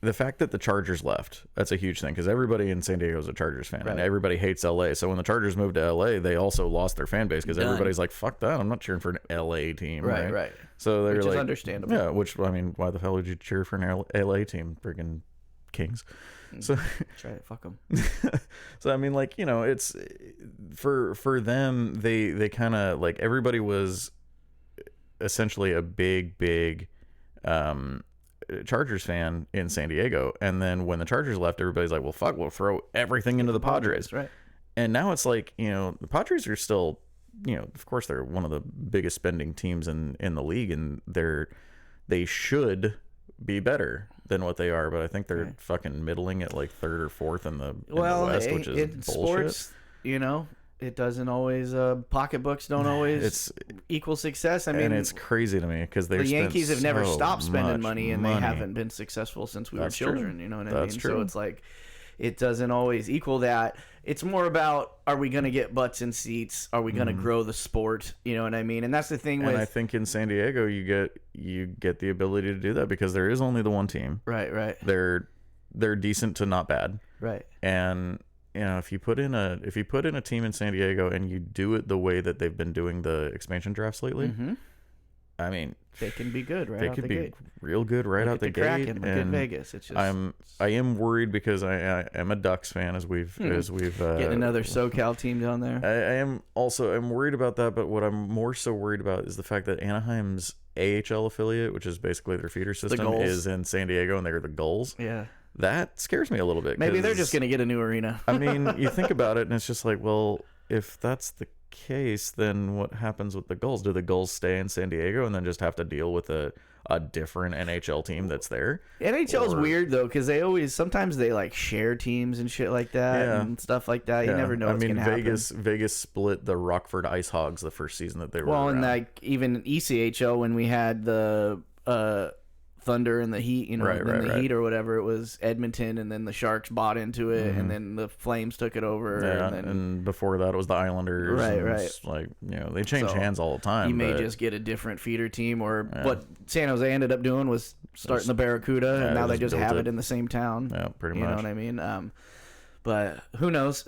the fact that the Chargers left, that's a huge thing, because everybody in San Diego is a Chargers fan, and everybody hates LA. So when the Chargers moved to LA, they also lost their fan base, because everybody's like, fuck that, I'm not cheering for an LA team. Right. So they're which is understandable. Yeah, which, I mean, why the hell would you cheer for an LA team? Friggin' Kings. So try it, fuck them. So I mean, like, it's for them, they kind of like, everybody was essentially a big Chargers fan in San Diego, and then when the Chargers left, everybody's like, well, fuck, we'll throw everything into the Padres. Right. And now it's like, the Padres are still, of course they're one of the biggest spending teams in the league, and they should be better than what they are, but I think they're fucking middling at like third or fourth in the West, which is bullshit. Sports, it doesn't always pocketbooks don't always equal success. I mean, and it's crazy to me, because the Yankees have never stopped spending money, and they haven't been successful since we were children. True. You know what I That's mean? true. So it's like, it doesn't always equal that. It's more about, are we going to get butts in seats? Are we going to grow the sport? You know what I mean? And that's the thing with. And I think in San Diego, you get the ability to do that, because there is only the one team. Right. They're decent to not bad. Right. And if you put in a team in San Diego and you do it the way that they've been doing the expansion drafts lately, I mean, they can be good right they out could the be gate. Real good right out the gate. And good Vegas. It's just, I am worried, because I am a Ducks fan, as we've getting another SoCal team down there. I'm worried about that, but what I'm more so worried about is the fact that Anaheim's AHL affiliate, which is basically their feeder system, is in San Diego, and they're the Gulls. Yeah. That scares me a little bit. Maybe they're just going to get a new arena. I mean, you think about it, and it's just like, well, if that's the case, then what happens with the Gulls? Do the Gulls stay in San Diego and then just have to deal with a different NHL team that's there? NHL's weird, though, because sometimes they like share teams and shit like that and stuff like that. You never know what's going to happen. Vegas split the Rockford Ice Hogs the first season that they were around. And like even ECHL, when we had the Thunder and the Heat, you know, Right. Heat or whatever, it was Edmonton, and then the Sharks bought into it, and then the Flames took it over. Yeah, and then and before that it was the Islanders. Right, and right. it's like, you know, they change So, hands all the time. you may but just get a different feeder team, or what San Jose ended up doing was starting the Barracuda, yeah, and now they they just just have built it it. in the same town. Yeah, pretty You much. know what I mean? But who knows?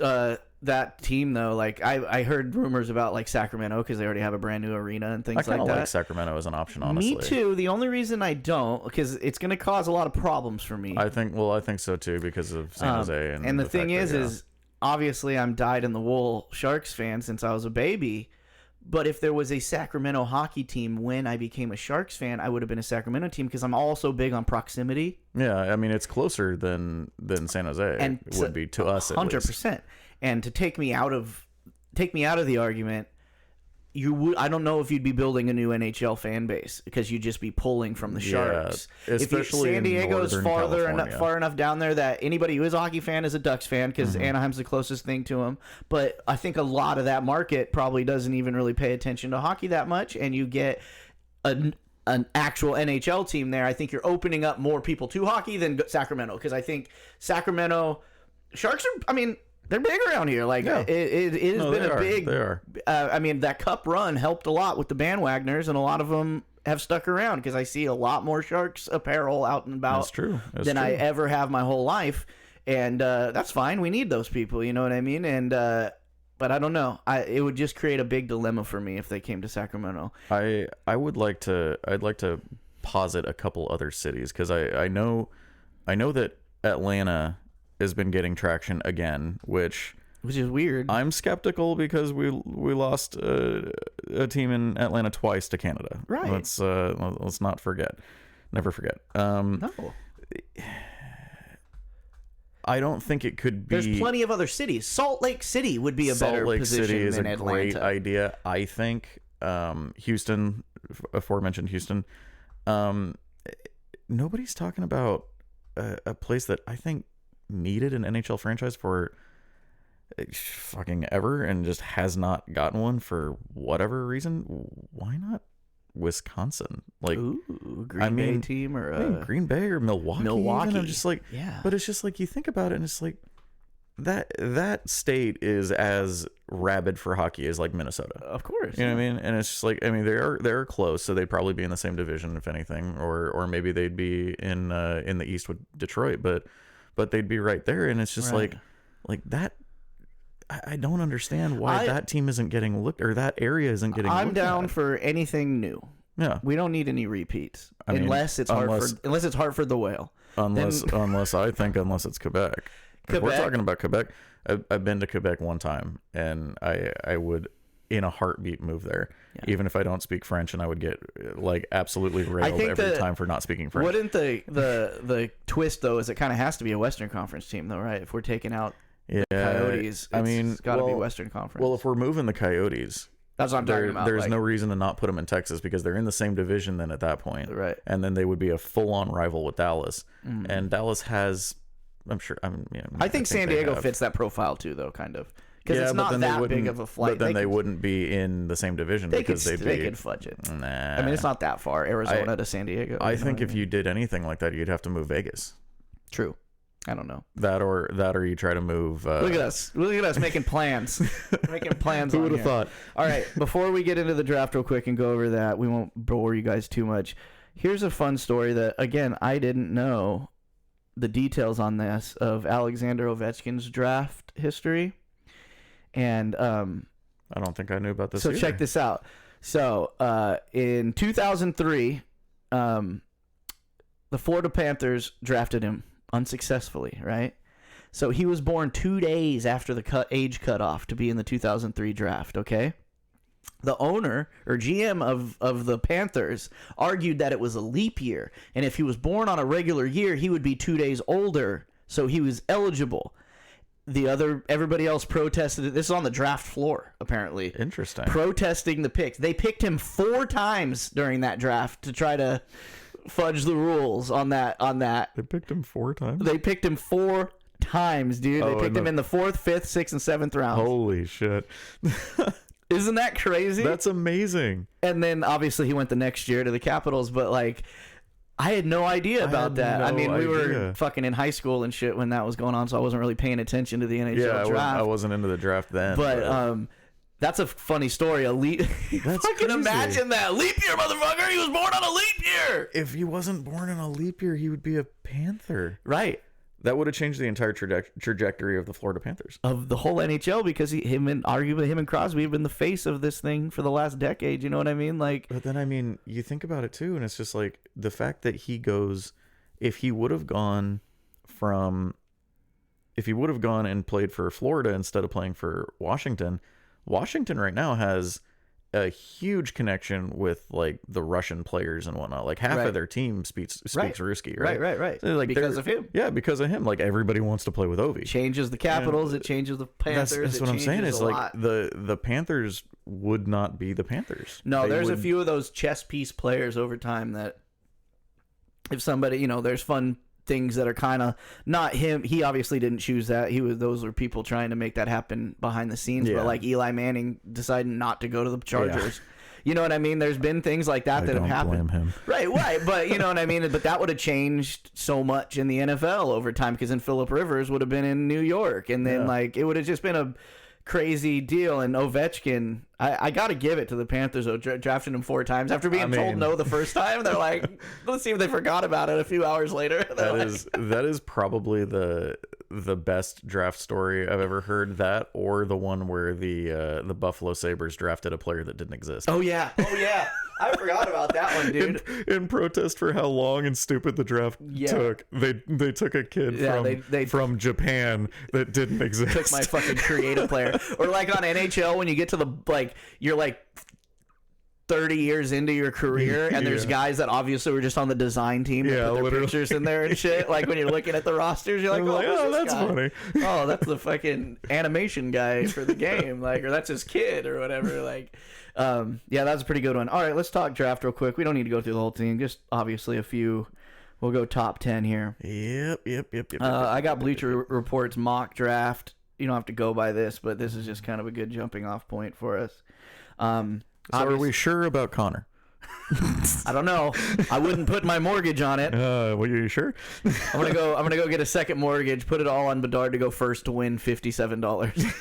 That team though, like I heard rumors about like Sacramento because they already have a brand new arena and I things kind like of that. like Sacramento as an option, honestly. Me too. The only reason I don't, because it's going to cause a lot of problems for me. I think so too, because of San Jose. And the thing fact that, is obviously I'm dyed-in-the-wool Sharks fan since I was a baby. But if there was a Sacramento hockey team when I became a Sharks fan, I would have been a Sacramento team because I'm also big on proximity. yeah, I mean, it's closer than San Jose And would be to us, at least. 100%. And to take me out of the argument, I don't know if you'd be building a new NHL fan base because you'd just be pulling from the Sharks. Especially San Diego's in far enough down there that anybody who is a hockey fan is a Ducks fan because Anaheim's the closest thing to them. But I think a lot of that market probably doesn't even really pay attention to hockey that much, and you get an actual NHL team there. I think you're opening up more people to hockey than Sacramento, because I think Sacramento Sharks are, I mean, they're big around here. Like, Yeah. it has been a big. They are. I mean, that cup run helped a lot with the bandwagoners, and a lot of them have stuck around because I see a lot more Sharks apparel out and about. That's true. Than I ever have my whole life, and that's fine. We need those people. You know what I mean? And but I don't know. It would just create a big dilemma for me if they came to Sacramento. I'd like to posit a couple other cities, because I know that Atlanta has been getting traction again, which is weird. I'm skeptical because we lost a team in Atlanta twice to Canada. Right. Let's not forget. Never forget. No. I don't think it could be. There's plenty of other cities. Salt Lake City would be a better Salt Lake position City is than a Atlanta. great idea, I think. Houston, aforementioned Houston. Nobody's talking about a place that I think needed an NHL franchise for fucking ever and just has not gotten one for whatever reason. Why not Wisconsin? Like, Ooh, Green Bay team or Green Bay or Milwaukee. Milwaukee. Even. I'm just like, yeah. But it's just like, you think about it and it's like that state is as rabid for hockey as like Minnesota. Of course. You know what I mean? And it's just like, I mean, they're close, so they'd probably be in the same division if anything, or maybe they'd be in the East with Detroit, but they'd be right there, and it's just like that. I don't understand why that team isn't getting looked, or that area isn't getting looked I'm down at. for anything new. Yeah. We don't need any repeats. I mean, unless it's Hartford the Whale. Unless it's Quebec. If we're talking about Quebec, I've been to Quebec one time, and I would in a heartbeat move there, even if I don't speak French, and I would get like absolutely railed every time for not speaking French. Wouldn't the twist though is it kind of has to be a Western Conference team though, right? If we're taking out the Coyotes, it's got to be Western Conference. Well, if we're moving the Coyotes, that's what I'm talking about. There's no reason to not put them in Texas, because they're in the same division then at that point, right? And then they would be a full-on rival with Dallas, and Dallas has. I think San Diego fits that profile too, though, kind of, because it's not that big of a flight. But then they wouldn't be in the same division because they could fudge it. Nah. I mean, it's not that far, Arizona to San Diego. I think if you did anything like that, you'd have to move Vegas. True. I don't know. That or you try to move. Look at us making plans. Making plans. Who would have thought? All right, before we get into the draft real quick and go over that, we won't bore you guys too much. Here's a fun story that, again, I didn't know the details on this, of Alexander Ovechkin's draft history. And I don't think I knew about this. So either. check this out. So in 2003, the Florida Panthers drafted him unsuccessfly, right? So he was born 2 days after the age cutoff to be in the 2003 draft, okay? The owner or GM of the Panthers argued that it was a leap year, and if he was born on a regular year, he would be 2 days older, so he was eligible. Everybody else protested it. This is on the draft floor, apparently. Interesting. Protesting the picks. They picked him 4 times during that draft to try to fudge the rules on that. They picked him 4 times? They picked him 4 times, dude. They picked him in the 4th, 5th, 6th, and 7th rounds. Holy shit. Isn't that crazy? That's amazing. And then obviously he went the next year to the Capitals, but like I had no idea about that. I mean, we were idea. fucking in high school and shit when that was going on, so I wasn't really paying attention to the NHL draft. I wasn't into the draft then. But that's a funny story. That's fucking crazy. imagine that. Leap year, motherfucker. He was born on a leap year. If he wasn't born in a leap year, he would be a Panther. Right. That would have changed the entire trajectory of the Florida Panthers. Of the whole NHL, because arguably him and Crosby have been the face of this thing for the last decade. You know what I mean? Like, but then, I mean, you think about it too, and it's just like the fact that he goes, if he would have gone and played for Florida instead of playing for Washington right now has a huge connection with like the Russian players and whatnot. Like half of their team speaks Ruski, right? Right. So, like, because of him. Yeah, because of him. Like everybody wants to play with Ovi. Changes the Capitals. It changes the Panthers. That's what I'm saying. Is like the Panthers would not be the Panthers. No, there's a few of those chess piece players over time that if somebody, there's fun things that are kind of not him. He obviously didn't choose that. Those were people trying to make that happen behind the scenes. Yeah. But like Eli Manning deciding not to go to the Chargers. You know what I mean? There's been things like that that have happened. Blame him. Right. But you know what I mean? But that would have changed so much in the NFL over time, because then Phillip Rivers would have been in New York, and then like it would have just been a crazy deal. And Ovechkin, I got to give it to the Panthers, though, drafting him 4 times after being told no the first time. They're like, let's see if they forgot about it a few hours later. That is probably the best draft story I've ever heard. That, or the one where the Buffalo Sabres drafted a player that didn't exist. Oh yeah. I forgot about that one, dude. In protest for how long and stupid the draft took, they took a kid from Japan that didn't exist. Took my fucking creative player. Or like on NHL, when you get to the you're like 30 years into your career, and there's guys that obviously were just on the design team that put their pictures in there and shit. Like when you're looking at the rosters, you're like, oh, that's funny. Oh, that's the fucking animation guy for the game, like, or that's his kid or whatever. Like, that's a pretty good one. All right, let's talk draft real quick. We don't need to go through the whole thing. Just obviously a few. We'll go top 10 here. Yep. I got Bleacher Report's mock draft. You don't have to go by this, but this is just kind of a good jumping off point for us. So are we sure about Connor? I don't know. I wouldn't put my mortgage on it. Well, are you sure? I'm gonna go get a second mortgage, put it all on Bedard to go first to win $57.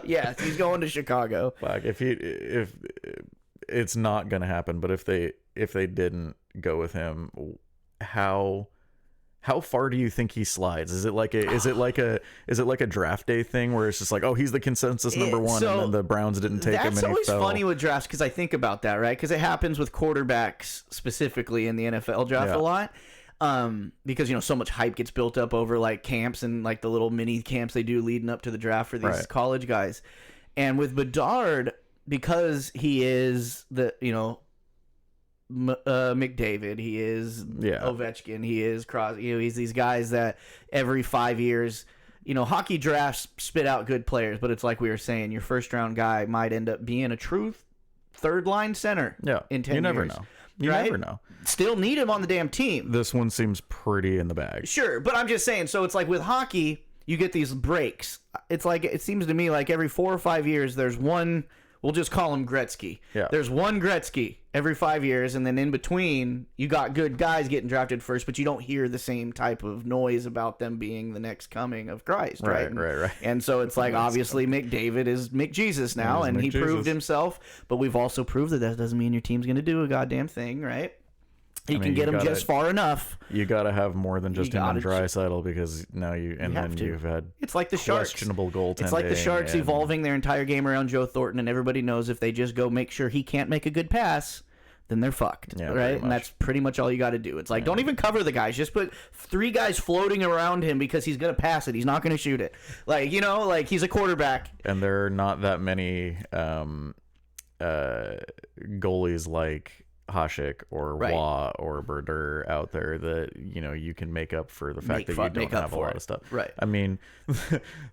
Yeah, he's going to Chicago. Like if it's not gonna happen, but if they didn't go with him, how far do you think he slides? Is it like a draft day thing where it's just like, oh, he's the consensus number one, and then the Browns didn't take him? That's always funny with drafts, because I think about that, right? Because it happens with quarterbacks specifically in the NFL draft a lot. Because so much hype gets built up over like camps and like the little mini camps they do leading up to the draft for these college guys. And with Bedard, because he is the McDavid, he is Ovechkin, he is Crosby, he's these guys that every 5 years, hockey drafts spit out good players, but it's like we were saying, your first round guy might end up being a true third line center in 10 years. You never know. Still need him on the damn team. This one seems pretty in the bag. Sure, but I'm just saying, so it's like with hockey, you get these breaks. It's like, it seems to me like every 4 or 5 years there's one. We'll just call him Gretzky. Yeah. There's one Gretzky every 5 years, and then in between, you got good guys getting drafted first, but you don't hear the same type of noise about them being the next coming of Christ, right? Right. And so it's like, obviously, McDavid is McJesus now, and he proved himself, but we've also proved that doesn't mean your team's going to do a goddamn thing, right? You can get him just far enough. You got to have more than just him and Draisaitl, because now you've had it's like the Sharks. Questionable goaltending. It's like the Sharks evolving their entire game around Joe Thornton, and everybody knows if they just go make sure he can't make a good pass, then they're fucked, right? And that's pretty much all you got to do. It's like, don't even cover the guys. Just put 3 guys floating around him, because he's going to pass it. He's not going to shoot it. Like, like he's a quarterback. And there are not that many goalies like Hasek or Waugh or Berder out there that you can make up for the fact that you don't have a lot of stuff. Right. I mean,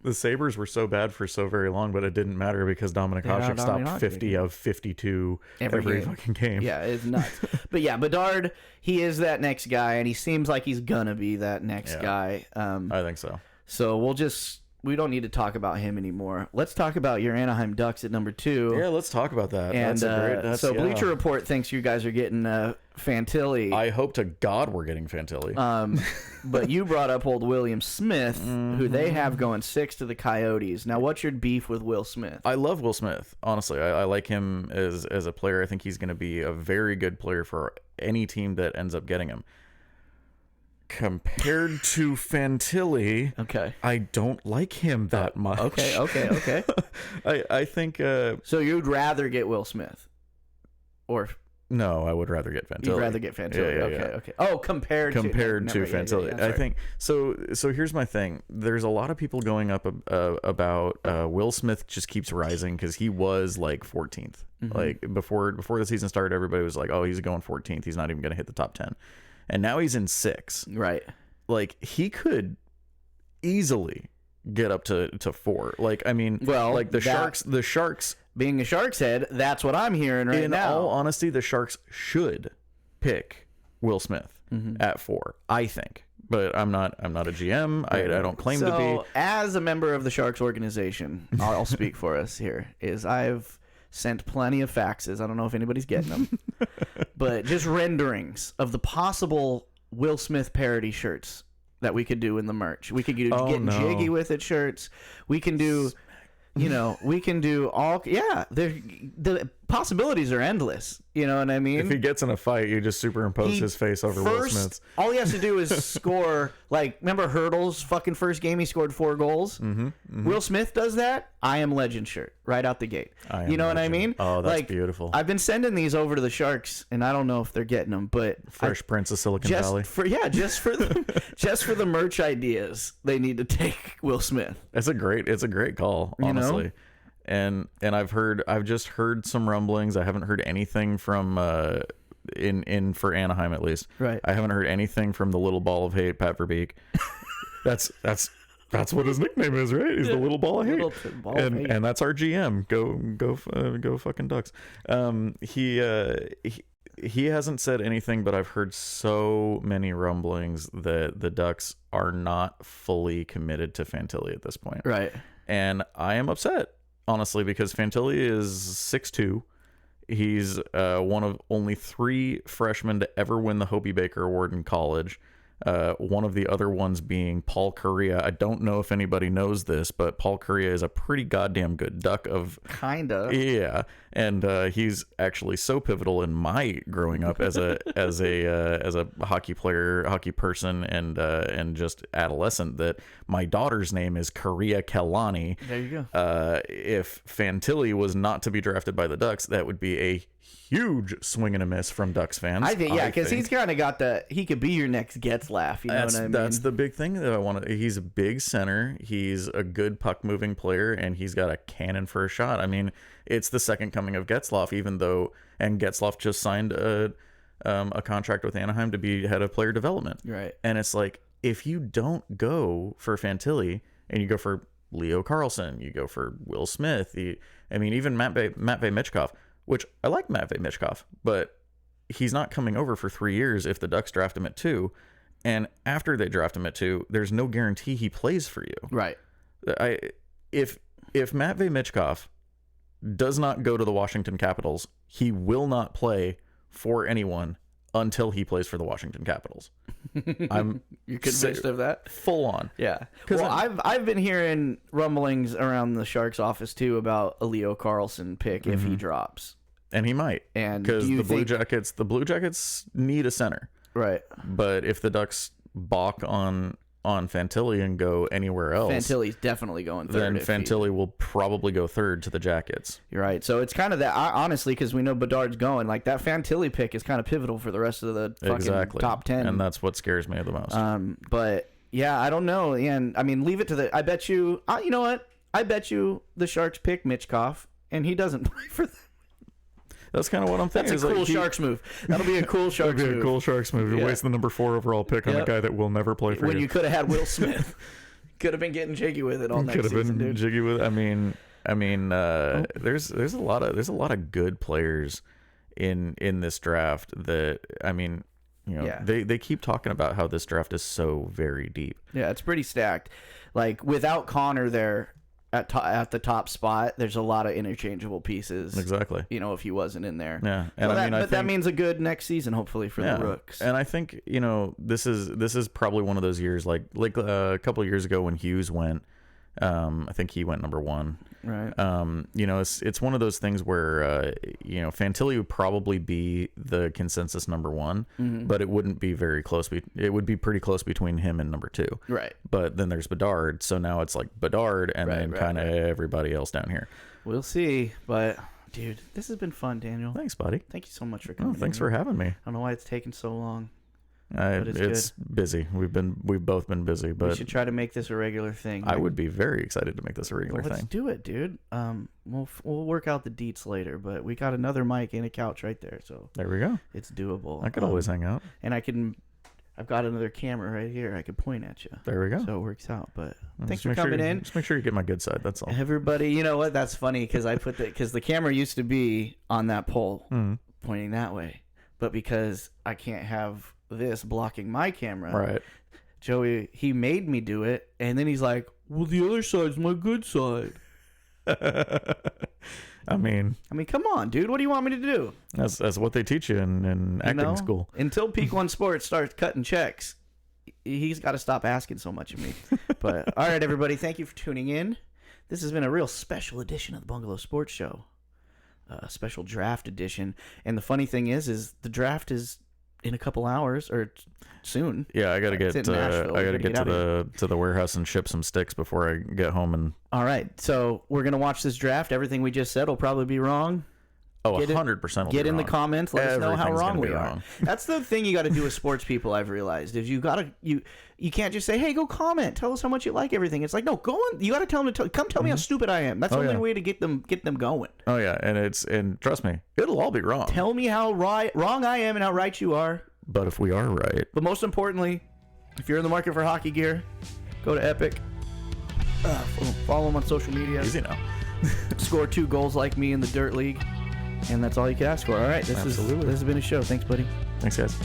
the Sabres were so bad for so very long, but it didn't matter because Dominik Hasek stopped 50 of 52 every fucking game. Yeah, it's nuts. But yeah, Bedard, he is that next guy, and he seems like he's gonna be that next guy. I think so. So we'll just we don't need to talk about him anymore. Let's talk about your Anaheim Ducks at number 2. Yeah, let's talk about that. And so Bleacher Report thinks you guys are getting Fantilli. I hope to God we're getting Fantilli. But you brought up old William Smith, who they have going 6 to the Coyotes. Now, what's your beef with Will Smith? I love Will Smith. Honestly, I like him as a player. I think he's going to be a very good player for any team that ends up getting him. Compared to Fantilli, Okay. I don't like him that much. Okay. I think. So you'd rather get Will Smith, or No, I would rather get Fantilli. you'd rather get Fantilli? Yeah. Okay. Oh, compared to Fantilli. Yeah, I think so. Here's my thing. There's a lot of people going up about Will Smith just keeps rising because he was like 14th. Like before the season started, everybody was like, "Oh, he's going 14th. He's not even going to hit the top 10." And now he's in 6. Right. Like he could easily get up to 4. Like I mean, Well, like the Sharks. Being a Sharks head, that's what I'm hearing right now. In all honesty, the Sharks should pick Will Smith at 4. I think, but I'm not a GM. I don't claim to be. As a member of the Sharks organization, I'll speak for us here. I've sent plenty of faxes. I don't know if anybody's getting them, but just renderings of the possible Will Smith parody shirts that we could do in the merch. We could do jiggy with it shirts. We can do, we can do all. Yeah, the possibilities are endless. You know what I mean? If he gets in a fight, you just superimpose his face over Will Smith's. All he has to do is score. Like, remember Hurdle's fucking first game? He scored 4 goals. Will Smith does that. I Am Legend shirt right out the gate. You know what I mean? Oh, that's beautiful. I've been sending these over to the Sharks, and I don't know if they're getting them, but Fresh Prince of Silicon Valley. Just for the merch ideas, they need to take Will Smith. It's a great call, honestly. And I've just heard some rumblings. I haven't heard anything from in for Anaheim at least. Right. I haven't heard anything from the little ball of hate, Pat Verbeek. That's what his nickname is, right? He's the little ball of hate. And that's our GM. Go fucking Ducks. He hasn't said anything, but I've heard so many rumblings that the Ducks are not fully committed to Fantilli at this point. Right. And I am upset, honestly, because Fantilli is 6'2". He's one of only 3 freshmen to ever win the Hobie Baker Award in college. One of the other ones being Paul Correa. I don't know if anybody knows this, but Paul Correa is a pretty goddamn good Duck of... Kinda. Yeah. And he's actually so pivotal in my growing up as a hockey player, hockey person, and just adolescent that my daughter's name is Correa Kelani. There you go. If Fantilli was not to be drafted by the Ducks, that would be a huge swing and a miss from Ducks fans. I think, because he's kind of got he could be your next Getzlaff. You know what I mean? That's the big thing that I want to. He's a big center. He's a good puck moving player, and he's got a cannon for a shot. I mean, it's the second coming of Getzlaff, and Getzlaff just signed a contract with Anaheim to be head of player development. Right. And it's like, if you don't go for Fantilli and you go for Leo Carlson, you go for Will Smith, even Matvei Michkov, which I like Matvei Michkov, but he's not coming over for 3 years if the Ducks draft him at 2. And after they draft him at 2, there's no guarantee he plays for you. Right. If Matvei Michkov does not go to the Washington Capitals, he will not play for anyone until he plays for the Washington Capitals. You're convinced of that? Full on. Yeah. Well, I've been hearing rumblings around the Sharks office too about a Leo Carlson pick if he drops. And he might. And because the Blue Jackets need a center. Right. But if the Ducks balk on Fantilli and go anywhere else, Fantilli's definitely going third. Then Fantilli will probably go third to the Jackets. You're right. So it's kind of that, honestly, because we know Bedard's going. Like, that Fantilli pick is kind of pivotal for the rest of the fucking top 10. And that's what scares me the most. But yeah, I don't know. And I mean, leave it to the. I bet you. You know what? I bet you the Sharks pick Michkov, and he doesn't play for them. That's kind of what I'm thinking. That's a cool Sharks move. That'll be a cool Sharks move. That'll be a cool Sharks move. You waste the number 4 overall pick on a guy that will never play for you. When you could have had Will Smith. Could have been getting jiggy with it all next season, dude. Could have been jiggy with it. I mean, there's a lot of good players in this draft that, You know, Yeah. they keep talking about how this draft is so very deep. Yeah, it's pretty stacked. Like without Connor there at the top spot, there's a lot of interchangeable pieces. Exactly. You know, if he wasn't in there. Yeah, and So I think that means a good next season, hopefully, for the Rooks. And I think, you know, this is probably one of those years like a couple of years ago when Hughes went. I think he went number 1. Right. You know, it's one of those things where you know, Fantilli would probably be the consensus number 1, but it wouldn't be very close. It would be pretty close between him and number 2. Right. But then there's Bedard, so now it's like Bedard and then kind of everybody else down here. We'll see, but dude, this has been fun, Daniel. Thanks, buddy. Thank you so much for coming. Thanks for having me. I don't know why it's taken so long. It's busy. We've both been busy, but we should try to make this a regular thing. I would be very excited to make this a regular Let's thing. do it, dude. We'll work out the deets later, but we got another mic and a couch right there, so There we go. it's doable. I could always hang out. and I've got another camera right here. I could point at you. There we go. So it works out. But thanks Just for make sure coming in. Just make sure you get my good side. That's all. Everybody, you know what? That's funny because because the camera used to be on that pole pointing that way, but because I can't have this blocking my camera, Right. Joey, he made me do it, and then he's like, "Well, the other side's my good side." I mean, come on, dude. What do you want me to do? that's what they teach you in acting You know? school. Until Peak One Sports starts cutting checks, he's got to stop asking so much of me. But all right, everybody, thank you for tuning in. This has been a real special edition of the Bungalow Sports Show, a special draft edition. And the funny thing is the draft is in a couple hours or soon. Yeah, I gotta get It's in Nashville. I We gotta gotta get to the warehouse and ship some sticks before I get home. And All right, so we're gonna watch this draft. Everything we just said will probably be wrong. 100%. Get in the comments. Let us know how Everything's wrong gonna we be are. wrong. That's the thing you got to do with sports people. I've realized is you can't just say, "Hey, go comment. Tell us how much you like everything." It's like, no, go on. You got to tell them to come tell me how stupid I am. That's the only way to get them going. Oh yeah, and trust me, it'll all be wrong. Tell me how wrong I am and how right you are. But if we are right, But most importantly, if you're in the market for hockey gear, go to Epic. Follow them on social media. easy now. Score 2 goals like me in the Dirt League, and that's all you can ask for. All right, this has been a show. Thanks, buddy. Thanks, guys.